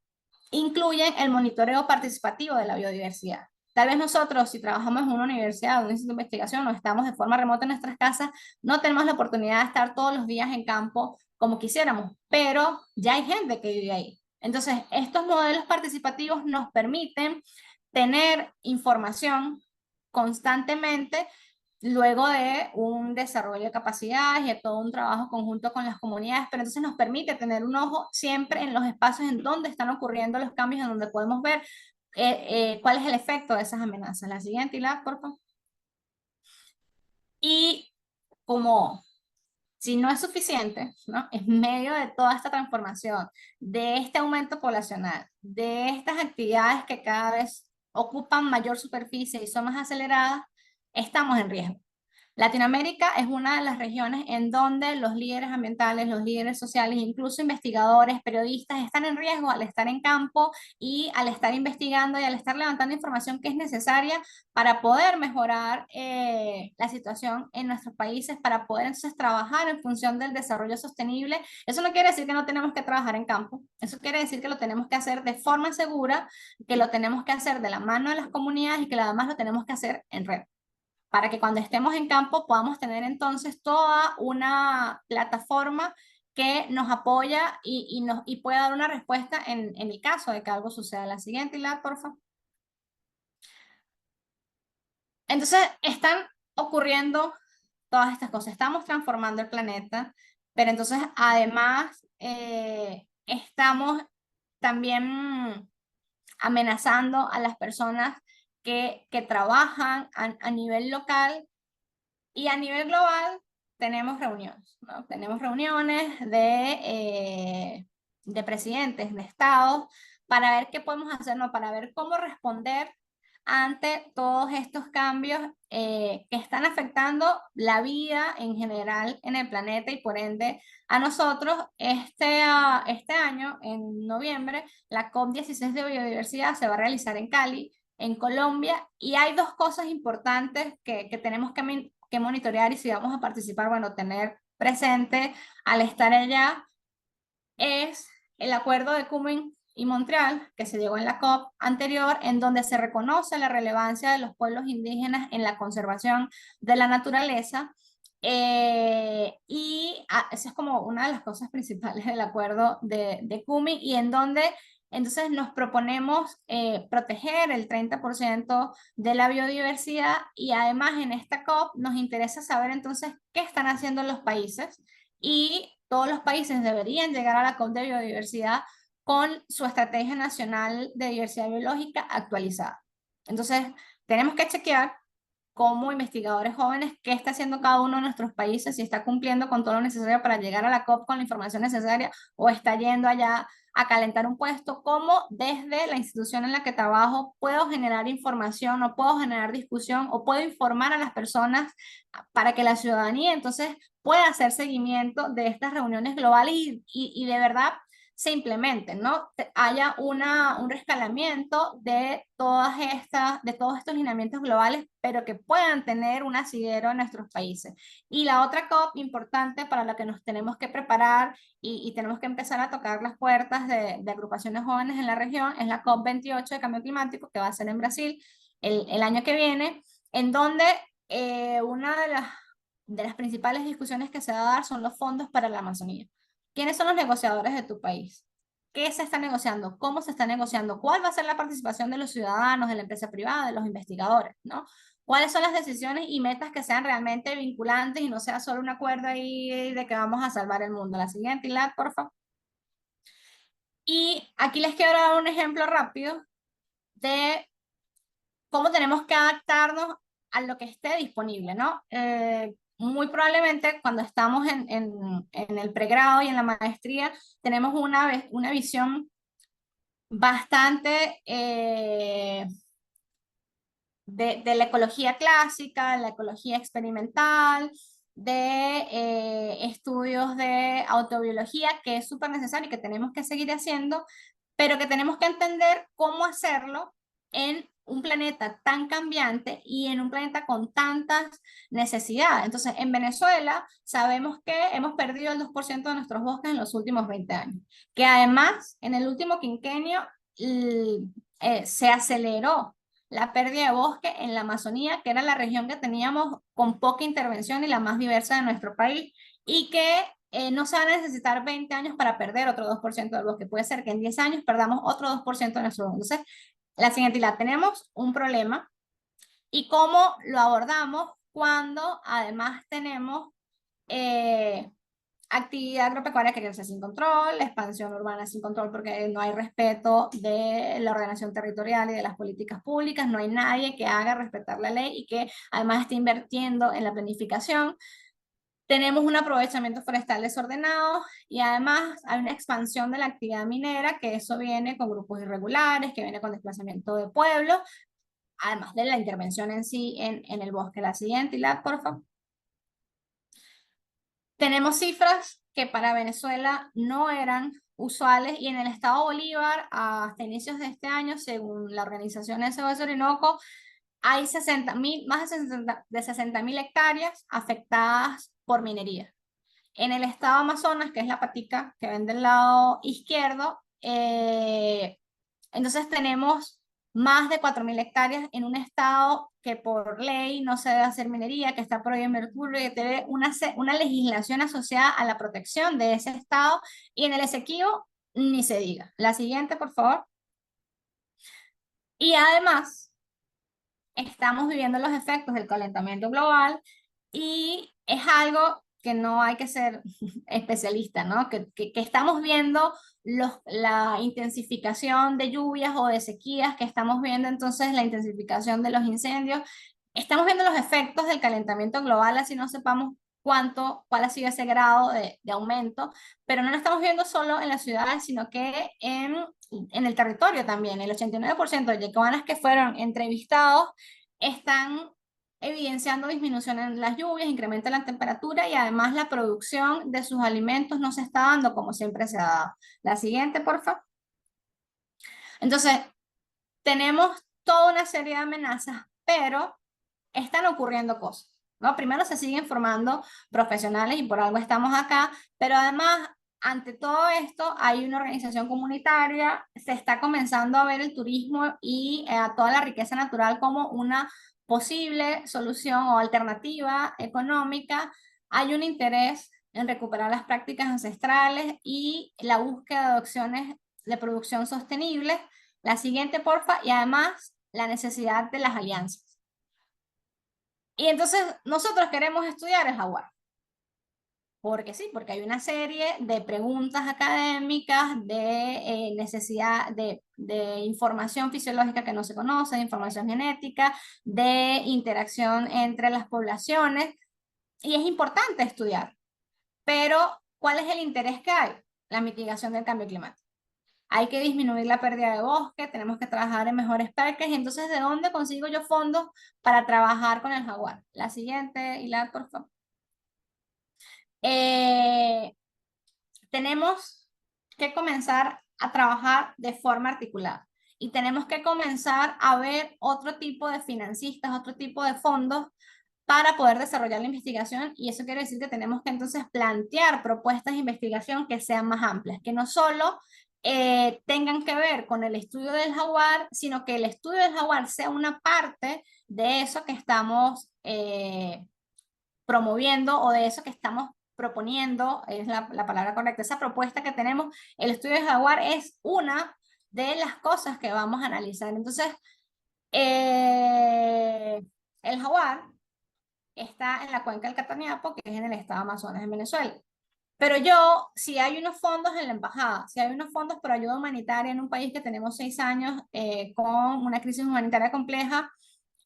incluyen el monitoreo participativo de la biodiversidad. Tal vez nosotros, si trabajamos en una universidad o un instituto de investigación o estamos de forma remota en nuestras casas, no tenemos la oportunidad de estar todos los días en campo como quisiéramos, pero ya hay gente que vive ahí. Entonces, estos modelos participativos nos permiten tener información constantemente luego de un desarrollo de capacidades y de todo un trabajo conjunto con las comunidades, pero entonces nos permite tener un ojo siempre en los espacios en donde están ocurriendo los cambios, en donde podemos ver cuál es el efecto de esas amenazas. La siguiente, Hilar, por favor. Y como si no es suficiente, ¿no? En medio de toda esta transformación, de este aumento poblacional, de estas actividades que cada vez ocupan mayor superficie y son más aceleradas, estamos en riesgo. Latinoamérica es una de las regiones en donde los líderes ambientales, los líderes sociales, incluso investigadores, periodistas, están en riesgo al estar en campo y al estar investigando y al estar levantando información que es necesaria para poder mejorar la situación en nuestros países, para poder entonces trabajar en función del desarrollo sostenible. Eso no quiere decir que no tenemos que trabajar en campo, eso quiere decir que lo tenemos que hacer de forma segura, que lo tenemos que hacer de la mano de las comunidades y que además lo tenemos que hacer en red para que cuando estemos en campo podamos tener entonces toda una plataforma que nos apoya y pueda dar una respuesta en el caso de que algo suceda. La siguiente, Hilar, por favor. Entonces, están ocurriendo todas estas cosas. Estamos transformando el planeta, pero entonces además estamos también amenazando a las personas que trabajan a nivel local. Y a nivel global tenemos reuniones, ¿no? Tenemos reuniones de presidentes de estados para ver qué podemos hacer, ¿no? Para ver cómo responder ante todos estos cambios que están afectando la vida en general en el planeta y por ende a nosotros. Este año, en noviembre, la COP16 de biodiversidad se va a realizar en Cali, en Colombia, y hay dos cosas importantes que tenemos que monitorear y si vamos a participar, bueno, tener presente al estar allá, es el acuerdo de Cumming y Montreal, que se llegó en la COP anterior, en donde se reconoce la relevancia de los pueblos indígenas en la conservación de la naturaleza. Esa es como una de las cosas principales del acuerdo de Cumming y en donde entonces nos proponemos proteger el 30% de la biodiversidad y además en esta COP nos interesa saber entonces qué están haciendo los países y todos los países deberían llegar a la COP de biodiversidad con su estrategia nacional de diversidad biológica actualizada. Entonces, tenemos que chequear como investigadores jóvenes qué está haciendo cada uno de nuestros países, si está cumpliendo con todo lo necesario para llegar a la COP con la información necesaria o está yendo allá a calentar un puesto, cómo desde la institución en la que trabajo puedo generar información o puedo generar discusión o puedo informar a las personas para que la ciudadanía entonces pueda hacer seguimiento de estas reuniones globales y de verdad se implementen, ¿no? Haya un rescalamiento de todos estos lineamientos globales, pero que puedan tener un asidero en nuestros países. Y la otra COP importante para la que nos tenemos que preparar y tenemos que empezar a tocar las puertas de agrupaciones jóvenes en la región es la COP28 de cambio climático, que va a ser en Brasil el año que viene, en donde una de las principales discusiones que se va a dar son los fondos para la Amazonía. ¿Quiénes son los negociadores de tu país? ¿Qué se está negociando? ¿Cómo se está negociando? ¿Cuál va a ser la participación de los ciudadanos, de la empresa privada, de los investigadores? ¿No? ¿Cuáles son las decisiones y metas que sean realmente vinculantes y no sea solo un acuerdo ahí de que vamos a salvar el mundo? La siguiente, Ilat, por favor. Y aquí les quiero dar un ejemplo rápido de cómo tenemos que adaptarnos a lo que esté disponible, ¿no? Muy probablemente cuando estamos en el pregrado y en la maestría, tenemos una visión bastante de la ecología clásica, la ecología experimental, de estudios de autobiología, que es súper necesario y que tenemos que seguir haciendo, pero que tenemos que entender cómo hacerlo en un planeta tan cambiante y en un planeta con tantas necesidades. Entonces, en Venezuela sabemos que hemos perdido el 2% de nuestros bosques en los últimos 20 años, que además en el último quinquenio se aceleró la pérdida de bosque en la Amazonía, que era la región que teníamos con poca intervención y la más diversa de nuestro país, y que no se van a necesitar 20 años para perder otro 2% del bosque. Puede ser que en 10 años perdamos otro 2% de nuestro bosque. Entonces, la siguiente, la tenemos un problema y cómo lo abordamos cuando además tenemos eh, actividad agropecuaria que crece sin control, expansión urbana sin control porque no hay respeto de la ordenación territorial y de las políticas públicas, no hay nadie que haga respetar la ley y que además esté invirtiendo en la planificación. Tenemos un aprovechamiento forestal desordenado y además hay una expansión de la actividad minera, que eso viene con grupos irregulares, que viene con desplazamiento de pueblos, además de la intervención en sí en el bosque. La siguiente, Hilad, por favor. Tenemos cifras que para Venezuela no eran usuales y en el estado Bolívar hasta inicios de este año, según la organización SOS Orinoco, hay 60.000, más de 60.000 hectáreas afectadas por minería. En el estado Amazonas, que es la patica que ven del lado izquierdo, entonces tenemos más de 4.000 hectáreas en un estado que por ley no se debe hacer minería, que está prohibido el mercurio, y tiene una legislación asociada a la protección de ese estado, y en el Esequibo ni se diga. La siguiente, por favor. Y además, estamos viviendo los efectos del calentamiento global y es algo que no hay que ser especialista, ¿no? Que estamos viendo la intensificación de lluvias o de sequías, que estamos viendo entonces la intensificación de los incendios. Estamos viendo los efectos del calentamiento global, así no sepamos cuál ha sido ese grado de aumento, pero no lo estamos viendo solo en las ciudades, sino que en el territorio también. El 89% de yecobanas que fueron entrevistados están evidenciando disminución en las lluvias, incremento en la temperatura y además la producción de sus alimentos no se está dando como siempre se ha dado. La siguiente, por favor. Entonces, tenemos toda una serie de amenazas, pero están ocurriendo cosas, ¿no? Primero se siguen formando profesionales y por algo estamos acá, pero además, ante todo esto, hay una organización comunitaria, se está comenzando a ver el turismo y a toda la riqueza natural como una posible solución o alternativa económica. Hay un interés en recuperar las prácticas ancestrales y la búsqueda de opciones de producción sostenible. La siguiente, porfa, y además la necesidad de las alianzas. Y entonces nosotros queremos estudiar el jaguar. Porque sí, porque hay una serie de preguntas académicas, de necesidad de información fisiológica que no se conoce, de información genética, de interacción entre las poblaciones, y es importante estudiar. Pero, ¿cuál es el interés que hay? La mitigación del cambio climático. Hay que disminuir la pérdida de bosque, tenemos que trabajar en mejores parques, y entonces, ¿de dónde consigo yo fondos para trabajar con el jaguar? La siguiente, Hilar, por favor. Eh, tenemos que comenzar a trabajar de forma articulada y tenemos que comenzar a ver otro tipo de financistas, otro tipo de fondos para poder desarrollar la investigación, y eso quiere decir que tenemos que entonces plantear propuestas de investigación que sean más amplias, que no solo tengan que ver con el estudio del jaguar, sino que el estudio del jaguar sea una parte de eso que estamos promoviendo o de eso que estamos proponiendo, es la palabra correcta, esa propuesta que tenemos. El estudio del jaguar es una de las cosas que vamos a analizar. Entonces, el jaguar está en la cuenca del Cataniapo, que es en el estado Amazonas, en Venezuela. Pero si hay unos fondos en la embajada, si hay unos fondos por ayuda humanitaria en un país que tenemos 6 años con una crisis humanitaria compleja,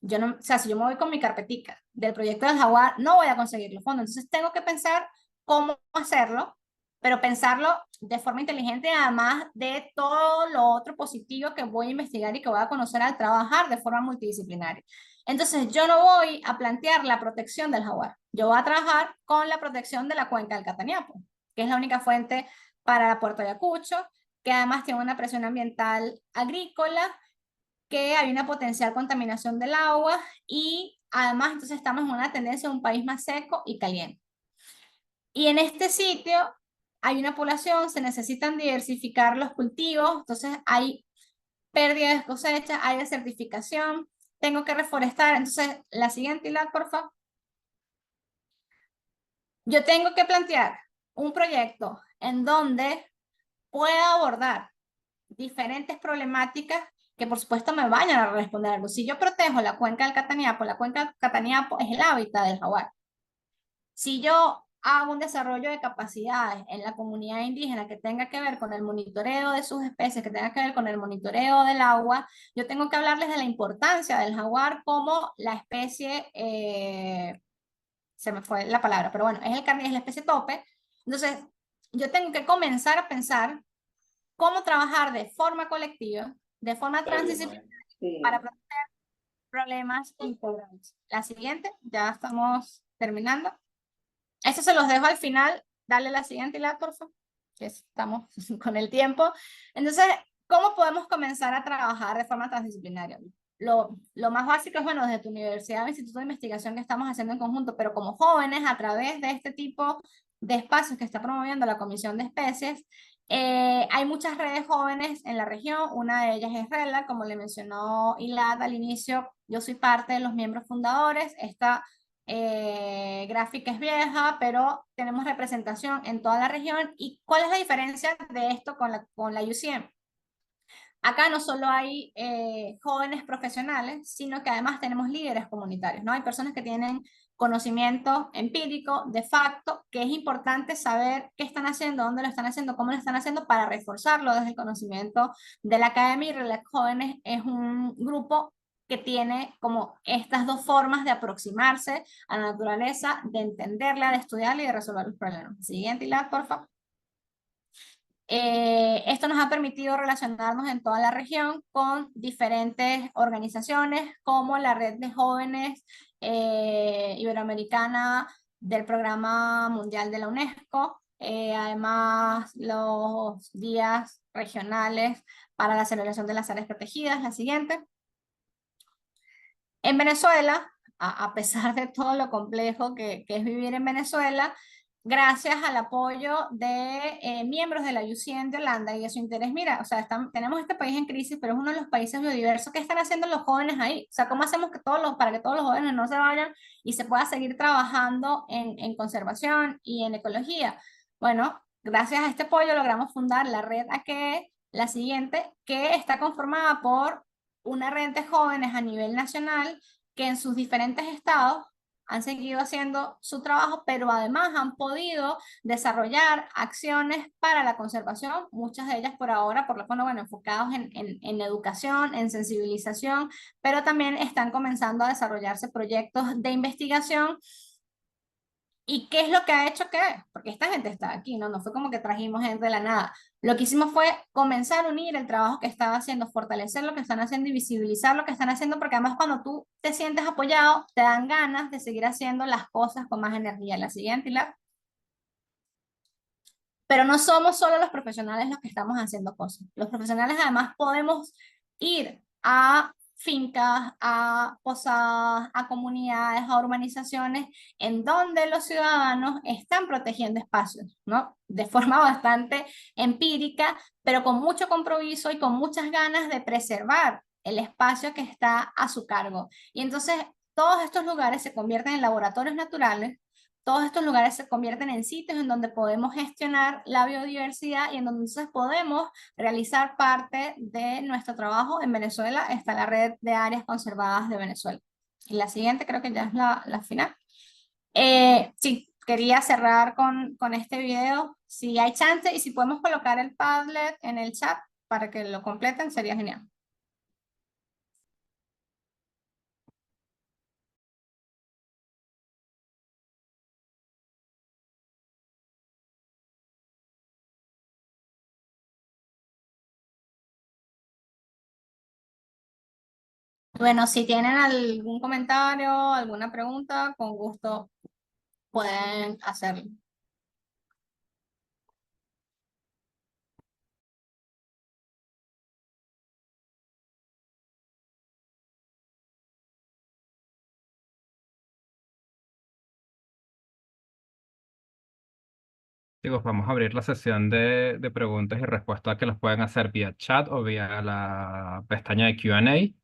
yo no, o sea, si yo me voy con mi carpetica del proyecto del Jaguar, no voy a conseguir los fondos. Entonces tengo que pensar cómo hacerlo, pero pensarlo de forma inteligente, además de todo lo otro positivo que voy a investigar y que voy a conocer al trabajar de forma multidisciplinaria. Entonces, yo no voy a plantear la protección del jaguar. Yo voy a trabajar con la protección de la cuenca del Cataniapo, que es la única fuente para Puerto Ayacucho, que además tiene una presión ambiental agrícola, que hay una potencial contaminación del agua y además entonces estamos en una tendencia de un país más seco y caliente. Y en este sitio hay una población, se necesitan diversificar los cultivos, entonces hay pérdida de cosecha, hay desertificación, tengo que reforestar. Entonces, la siguiente, Ilat, por favor. Yo tengo que plantear un proyecto en donde pueda abordar diferentes problemáticas que por supuesto me vayan a responder algo. Si yo protejo la cuenca del Cataniapo, la cuenca del Cataniapo es el hábitat del jaguar. Si yo hago un desarrollo de capacidades en la comunidad indígena que tenga que ver con el monitoreo de sus especies, que tenga que ver con el monitoreo del agua, yo tengo que hablarles de la importancia del jaguar como la especie, se me fue la palabra, pero bueno, es la especie tope. Entonces, yo tengo que comenzar a pensar cómo trabajar de forma colectiva, de forma transdisciplinaria, para Sí. problemas integrales. La siguiente, ya estamos terminando. Eso se los dejo al final. Dale la siguiente, Ilat, por favor, que estamos con el tiempo. Entonces, ¿cómo podemos comenzar a trabajar de forma transdisciplinaria? Lo más básico es, bueno, desde tu universidad o instituto de investigación que estamos haciendo en conjunto, pero como jóvenes, a través de este tipo de espacios que está promoviendo la Comisión de Especies, hay muchas redes jóvenes en la región. Una de ellas es RELA, como le mencionó Ilat al inicio. Yo soy parte de los miembros fundadores. Esta gráfica es vieja, pero tenemos representación en toda la región. ¿Y cuál es la diferencia de esto con la UCM? Acá no solo hay jóvenes profesionales, sino que además tenemos líderes comunitarios, ¿no? Hay personas que tienen conocimiento empírico, de facto, que es importante saber qué están haciendo, dónde lo están haciendo, cómo lo están haciendo para reforzarlo desde el conocimiento de la academia. Y Relax Jóvenes es un grupo que tiene como estas dos formas de aproximarse a la naturaleza, de entenderla, de estudiarla y de resolver los problemas. Siguiente, Ilat, por favor. Esto nos ha permitido relacionarnos en toda la región con diferentes organizaciones como la Red de Jóvenes Iberoamericana del Programa Mundial de la UNESCO, además los días regionales para la celebración de las áreas protegidas. La siguiente. En Venezuela, a pesar de todo lo complejo que es vivir en Venezuela, gracias al apoyo de miembros de la UCN de Holanda y de su interés, mira, o sea, tenemos este país en crisis, pero es uno de los países biodiversos. ¿Qué están haciendo los jóvenes ahí? O sea, ¿cómo hacemos para que todos los jóvenes no se vayan y se pueda seguir trabajando en conservación y en ecología? Bueno, gracias a este apoyo logramos fundar la red AQE, la siguiente, que está conformada por una red de jóvenes a nivel nacional que en sus diferentes estados han seguido haciendo su trabajo, pero además han podido desarrollar acciones para la conservación, muchas de ellas por ahora, por lo menos, bueno, enfocados en educación, en sensibilización, pero también están comenzando a desarrollarse proyectos de investigación. ¿Y qué es lo que ha hecho que? Porque esta gente está aquí, ¿no? No fue como que trajimos gente de la nada. Lo que hicimos fue comenzar a unir el trabajo que estaba haciendo, fortalecer lo que están haciendo y visibilizar lo que están haciendo, porque además cuando tú te sientes apoyado, te dan ganas de seguir haciendo las cosas con más energía. La siguiente, Pilar. Pero no somos solo los profesionales los que estamos haciendo cosas. Los profesionales además podemos ir a fincas, a posadas, a comunidades, a urbanizaciones, en donde los ciudadanos están protegiendo espacios, ¿no? De forma bastante empírica, pero con mucho compromiso y con muchas ganas de preservar el espacio que está a su cargo. Y entonces todos estos lugares se convierten en laboratorios naturales. Todos estos lugares se convierten en sitios en donde podemos gestionar la biodiversidad y en donde entonces podemos realizar parte de nuestro trabajo. En Venezuela está la Red de Áreas Conservadas de Venezuela. Y la siguiente creo que ya es la final. Sí, quería cerrar con este video. Si hay chance y si podemos colocar el Padlet en el chat para que lo completen, sería genial. Bueno, si tienen algún comentario, alguna pregunta, con gusto pueden hacerlo. Digo, vamos a abrir la sesión de preguntas y respuestas que las pueden hacer vía chat o vía la pestaña de Q&A.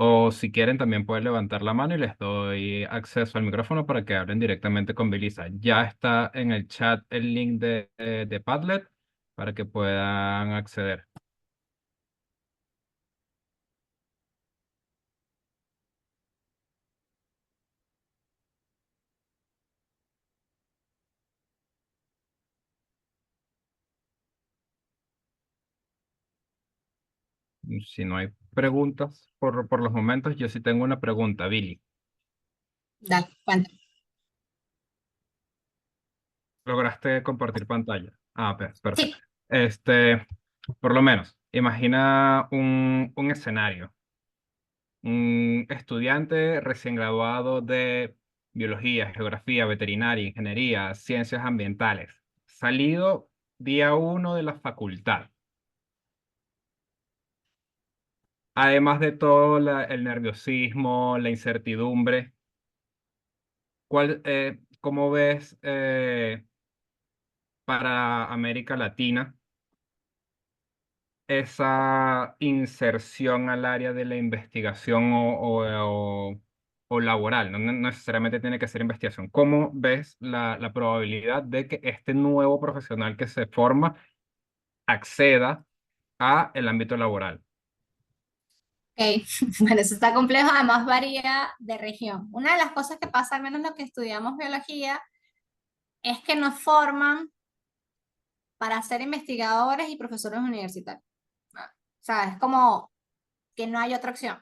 O si quieren, también pueden levantar la mano y les doy acceso al micrófono para que hablen directamente con Belisa. Ya está en el chat el link de Padlet para que puedan acceder. Si no hay preguntas por los momentos, yo sí tengo una pregunta, Billy. Dale, cuéntame. ¿Lograste compartir pantalla? Ah, perfecto. Sí, Este, por lo menos, imagina un escenario. Un estudiante recién graduado de biología, geografía, veterinaria, ingeniería, ciencias ambientales, salido día uno de la facultad. Además de todo el nerviosismo, la incertidumbre, ¿cómo ves para América Latina esa inserción al área de la investigación o laboral? No necesariamente tiene que ser investigación. ¿Cómo ves la probabilidad de que este nuevo profesional que se forma acceda a el ámbito laboral? ok. Bueno, eso está complejo, además varía de región. Una de las cosas que pasa, al menos los que estudiamos biología, es que nos forman para ser investigadores y profesores universitarios. ¿No? O sea, es como que no hay otra opción.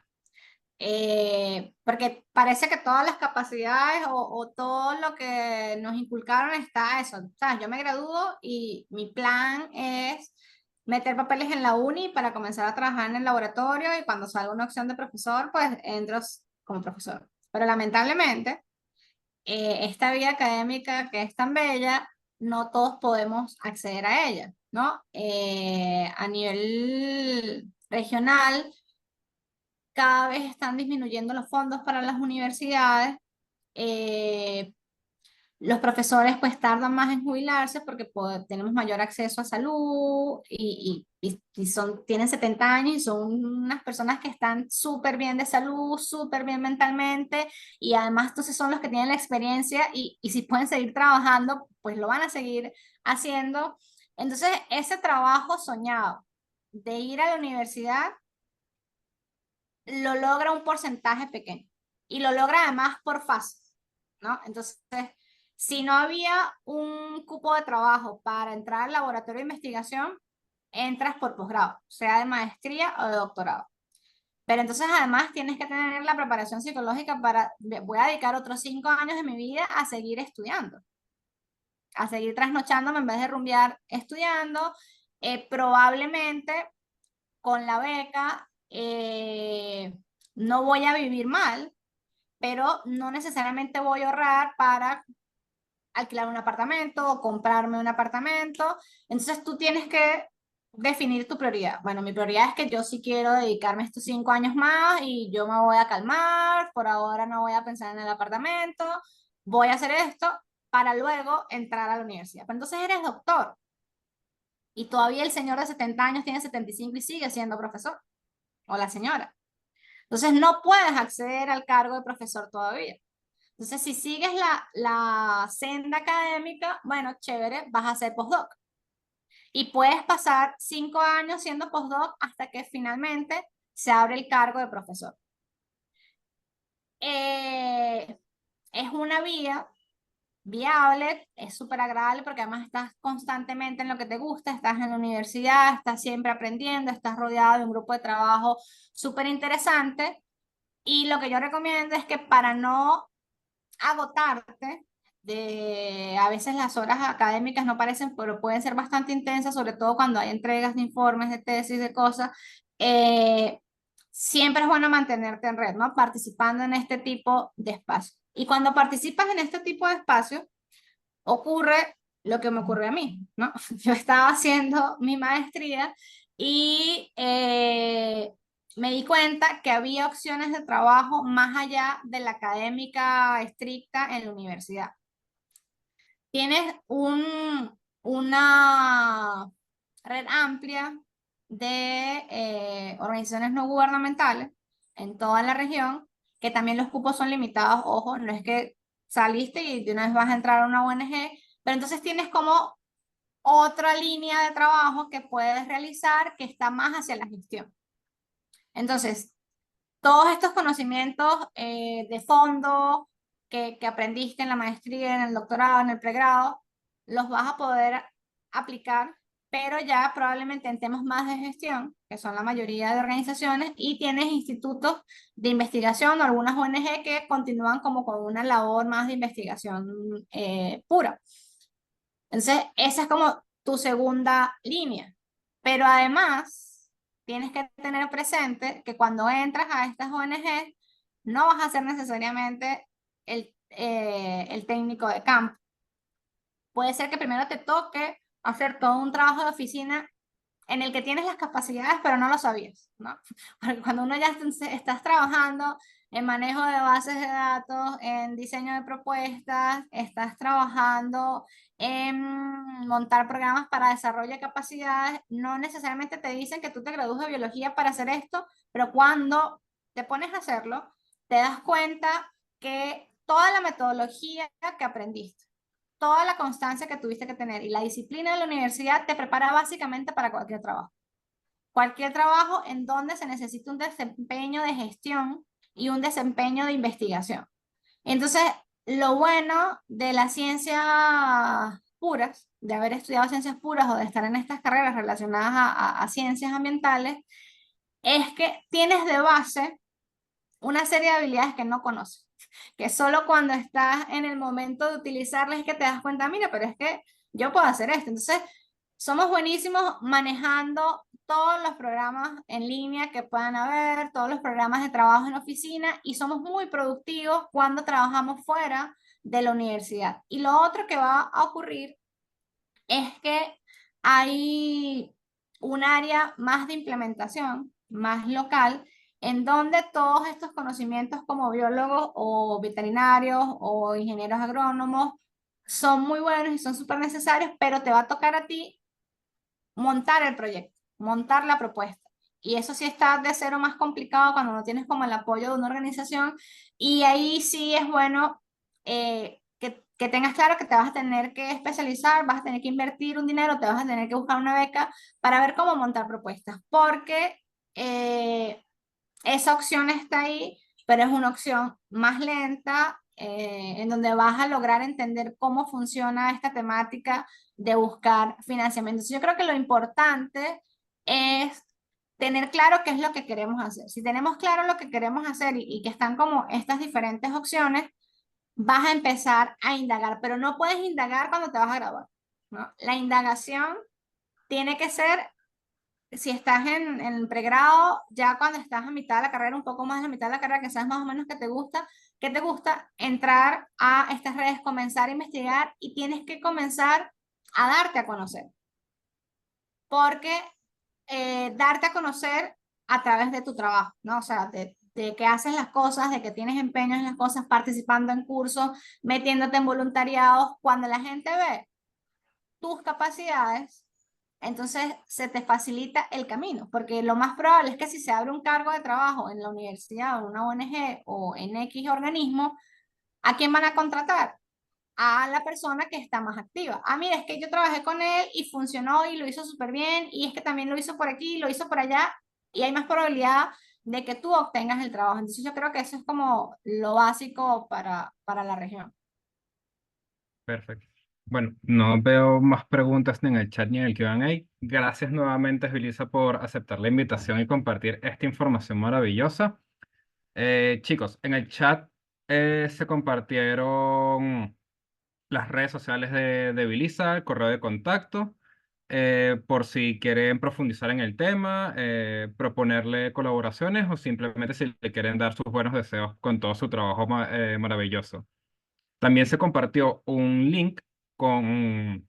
Porque parece que todas las capacidades o todo lo que nos inculcaron está eso. O sea, yo me gradúo y mi plan es meter papeles en la uni para comenzar a trabajar en el laboratorio y cuando salga una opción de profesor, pues entro como profesor. Pero lamentablemente, esta vida académica que es tan bella, no todos podemos acceder a ella, ¿no? A nivel regional, cada vez están disminuyendo los fondos para las universidades. eh, los profesores pues tardan más en jubilarse porque tenemos mayor acceso a salud tienen 70 años y son unas personas que están súper bien de salud, súper bien mentalmente y además entonces son los que tienen la experiencia y si pueden seguir trabajando pues lo van a seguir haciendo. Entonces ese trabajo soñado de ir a la universidad lo logra un porcentaje pequeño y lo logra además por fases, ¿no? Entonces, si no había un cupo de trabajo para entrar al laboratorio de investigación, entras por posgrado, sea de maestría o de doctorado. Pero entonces además tienes que tener la preparación psicológica para, voy a dedicar otros 5 años de mi vida a seguir estudiando, a seguir trasnochándome en vez de rumbear estudiando, probablemente con la beca no voy a vivir mal, pero no necesariamente voy a ahorrar para alquilar un apartamento o comprarme un apartamento. Entonces tú tienes que definir tu prioridad. Bueno, mi prioridad es que yo sí quiero dedicarme estos 5 años más y yo me voy a calmar, por ahora no voy a pensar en el apartamento, voy a hacer esto para luego entrar a la universidad. Pero entonces eres doctor y todavía el señor de 70 años tiene 75 y sigue siendo profesor, o la señora. Entonces no puedes acceder al cargo de profesor todavía. Entonces, si sigues la senda académica, bueno, chévere, vas a hacer postdoc. Y puedes pasar 5 años siendo postdoc hasta que finalmente se abre el cargo de profesor. Eh, es una vía viable, es súper agradable porque además estás constantemente en lo que te gusta, estás en la universidad, estás siempre aprendiendo, estás rodeado de un grupo de trabajo súper interesante. Y lo que yo recomiendo es que para no agotarte, a veces las horas académicas no parecen, pero pueden ser bastante intensas, sobre todo cuando hay entregas de informes, de tesis, de cosas. eh, siempre es bueno mantenerte en red, ¿no? Participando en este tipo de espacios. Y cuando participas en este tipo de espacios, ocurre lo que me ocurrió a mí, ¿no? Yo estaba haciendo mi maestría y me di cuenta que había opciones de trabajo más allá de la académica estricta en la universidad. Tienes una red amplia de organizaciones no gubernamentales en toda la región, que también los cupos son limitados, ojo, no es que saliste y de una vez vas a entrar a una ONG, pero entonces tienes como otra línea de trabajo que puedes realizar que está más hacia la gestión. Entonces, todos estos conocimientos de fondo que aprendiste en la maestría, en el doctorado, en el pregrado, los vas a poder aplicar, pero ya probablemente en temas más de gestión, que son la mayoría de organizaciones, y tienes institutos de investigación o algunas ONG que continúan como con una labor más de investigación pura. Entonces, esa es como tu segunda línea. Pero además, tienes que tener presente que cuando entras a estas ONG, no vas a ser necesariamente el técnico de campo. Puede ser que primero te toque hacer todo un trabajo de oficina en el que tienes las capacidades, pero no lo sabías, ¿no? Porque cuando uno ya estás trabajando en manejo de bases de datos, en diseño de propuestas, estás trabajando en montar programas para desarrollo de capacidades, no necesariamente te dicen que tú te gradúes de biología para hacer esto, pero cuando te pones a hacerlo, te das cuenta que toda la metodología que aprendiste, toda la constancia que tuviste que tener y la disciplina de la universidad te prepara básicamente para cualquier trabajo. Cualquier trabajo en donde se necesita un desempeño de gestión y un desempeño de investigación. Entonces, lo bueno de las ciencias puras, de haber estudiado ciencias puras o de estar en estas carreras relacionadas a ciencias ambientales, es que tienes de base una serie de habilidades que no conoces, que solo cuando estás en el momento de utilizarlas es que te das cuenta, mira, pero es que yo puedo hacer esto. Entonces, somos buenísimos manejando todos los programas en línea que puedan haber, todos los programas de trabajo en oficina y somos muy productivos cuando trabajamos fuera de la universidad. Y lo otro que va a ocurrir es que hay un área más de implementación, más local, en donde todos estos conocimientos como biólogos o veterinarios o ingenieros agrónomos son muy buenos y son súper necesarios, pero te va a tocar a ti montar el proyecto, montar la propuesta. Y eso sí está de cero más complicado cuando no tienes como el apoyo de una organización. Y ahí sí es bueno que tengas claro que te vas a tener que especializar, vas a tener que invertir un dinero, te vas a tener que buscar una beca para ver cómo montar propuestas. Porque esa opción está ahí, pero es una opción más lenta, en donde vas a lograr entender cómo funciona esta temática de buscar financiamiento. Yo creo que lo importante es tener claro qué es lo que queremos hacer. Si tenemos claro lo que queremos hacer y que están como estas diferentes opciones, vas a empezar a indagar, pero no puedes indagar cuando te vas a graduar, ¿no? La indagación tiene que ser si estás en pregrado, ya cuando estás a mitad de la carrera, un poco más de la mitad de la carrera, que sabes más o menos qué te gusta, entrar a estas redes, comenzar a investigar y tienes que comenzar a darte a conocer. Porque darte a conocer a través de tu trabajo, ¿no? O sea, de que haces las cosas, de que tienes empeño en las cosas, participando en cursos, metiéndote en voluntariados, cuando la gente ve tus capacidades, entonces se te facilita el camino, porque lo más probable es que si se abre un cargo de trabajo en la universidad o en una ONG o en X organismo, ¿a quién van a contratar? A la persona que está más activa. Ah, mira, es que yo trabajé con él y funcionó y lo hizo súper bien, y es que también lo hizo por aquí, lo hizo por allá, y hay más probabilidad de que tú obtengas el trabajo. Entonces yo creo que eso es como lo básico para la región. Perfecto. Bueno, no veo más preguntas ni en el chat ni en el Q&A. Gracias nuevamente, Julissa, por aceptar la invitación y compartir esta información maravillosa. Chicos, en el chat se compartieron las redes sociales de Vilisa, el correo de contacto. por si quieren profundizar en el tema, proponerle colaboraciones o simplemente si le quieren dar sus buenos deseos con todo su trabajo maravilloso. También se compartió un link con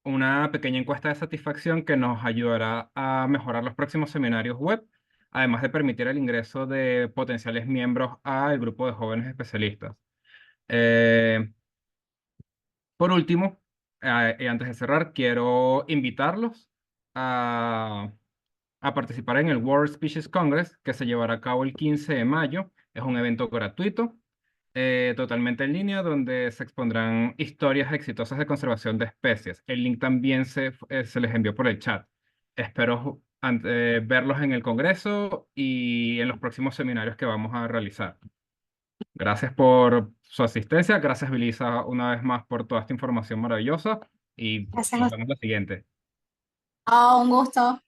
una pequeña encuesta de satisfacción que nos ayudará a mejorar los próximos seminarios web, además de permitir el ingreso de potenciales miembros al grupo de jóvenes especialistas. Eh, por último, y antes de cerrar, quiero invitarlos a, a participar en el World Species Congress, que se llevará a cabo el 15 de mayo. Es un evento gratuito, totalmente en línea, donde se expondrán historias exitosas de conservación de especies. El link también se les envió por el chat. Espero verlos en el Congreso y en los próximos seminarios que vamos a realizar. Gracias por su asistencia. Gracias, Belisa, una vez más por toda esta información maravillosa y Gracias a nos usted. vemos la siguiente. Un gusto.